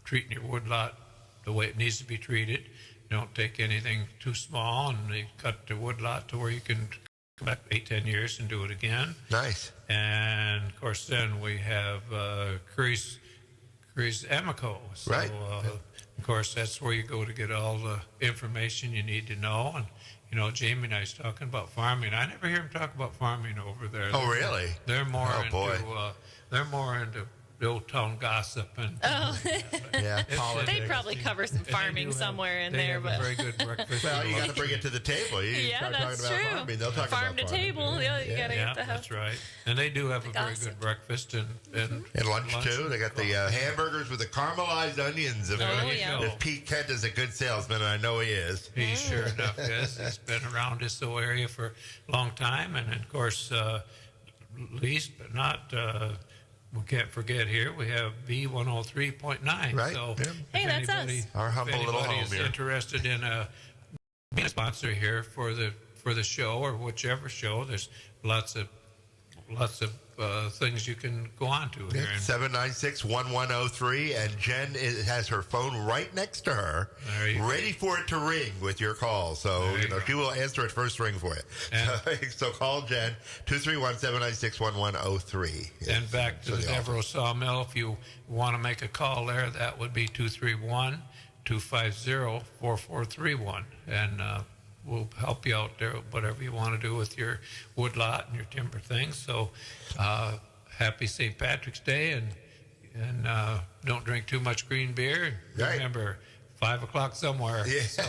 treating your woodlot the way it needs to be treated. Don't take anything too small, and they cut the woodlot to where you can come back 8-10 years and do it again. Nice. And of course, then we have Curries Amico. So, Right. Of course, that's where you go to get all the information you need to know. And Jamie and I was talking about farming. I never hear him talk about farming over there. Oh, really? They're more Oh, into boy. they're more into the old town gossip and Oh. Yeah, It's- politics. They'd probably cover some and they farming do have- somewhere in they there, have but a very good breakfast. Well, you got to lunch. bring it to the table. You yeah, start that's talking about true. farming, they'll talk Farm about to farming. table. Yeah, you gotta Yeah, get the that's right. And they do have a very gossip. good breakfast and And lunch, too. They got the hamburgers with the caramelized onions. If, Oh, yeah. if Pete Kent is a good salesman, and I know he is. He sure enough is. He's been around this whole area for a long time. And, of course, least but not, we can't forget here, we have B103.9. Right. So Yeah. if Hey, that's us. anybody, Our humble if little anybody home is here. interested in being a sponsor here for the show or whichever show, there's lots of lots of things you can go on to here. 796-1103, and Jen has her phone right next to her, ready for it to ring with your call. So, she will answer it first ring for you. So call Jen, 231-796-1103. And back to the Devereaux Sawmill, if you want to make a call there, that would be 231-250-4431. And we'll help you out there, whatever you want to do with your wood lot and your timber things. So happy St. Patrick's Day, and don't drink too much green beer. Remember, 5 o'clock somewhere. Yeah. So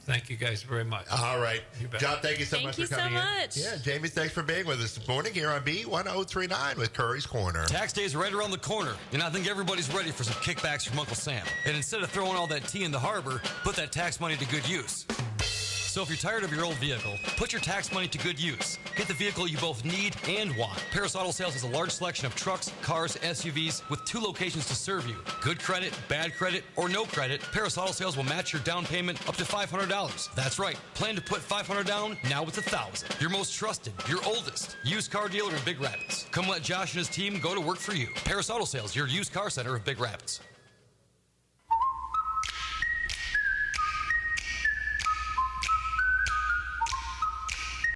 thank you guys very much. All right. John, thank you so much for coming in. Thank you so much. Yeah, Jamie, thanks for being with us this morning here on B1039 with Curries Corner. Tax day is right around the corner, and I think everybody's ready for some kickbacks from Uncle Sam. And instead of throwing all that tea in the harbor, put that tax money to good use. So if you're tired of your old vehicle, put your tax money to good use. Get the vehicle you both need and want. Paris Auto Sales has a large selection of trucks, cars, SUVs with 2 locations to serve you. Good credit, bad credit, or no credit, Paris Auto Sales will match your down payment up to $500. That's right. Plan to put $500 down, now it's $1,000. Your most trusted, your oldest, used car dealer in Big Rapids. Come let Josh and his team go to work for you. Paris Auto Sales, your used car center of Big Rapids.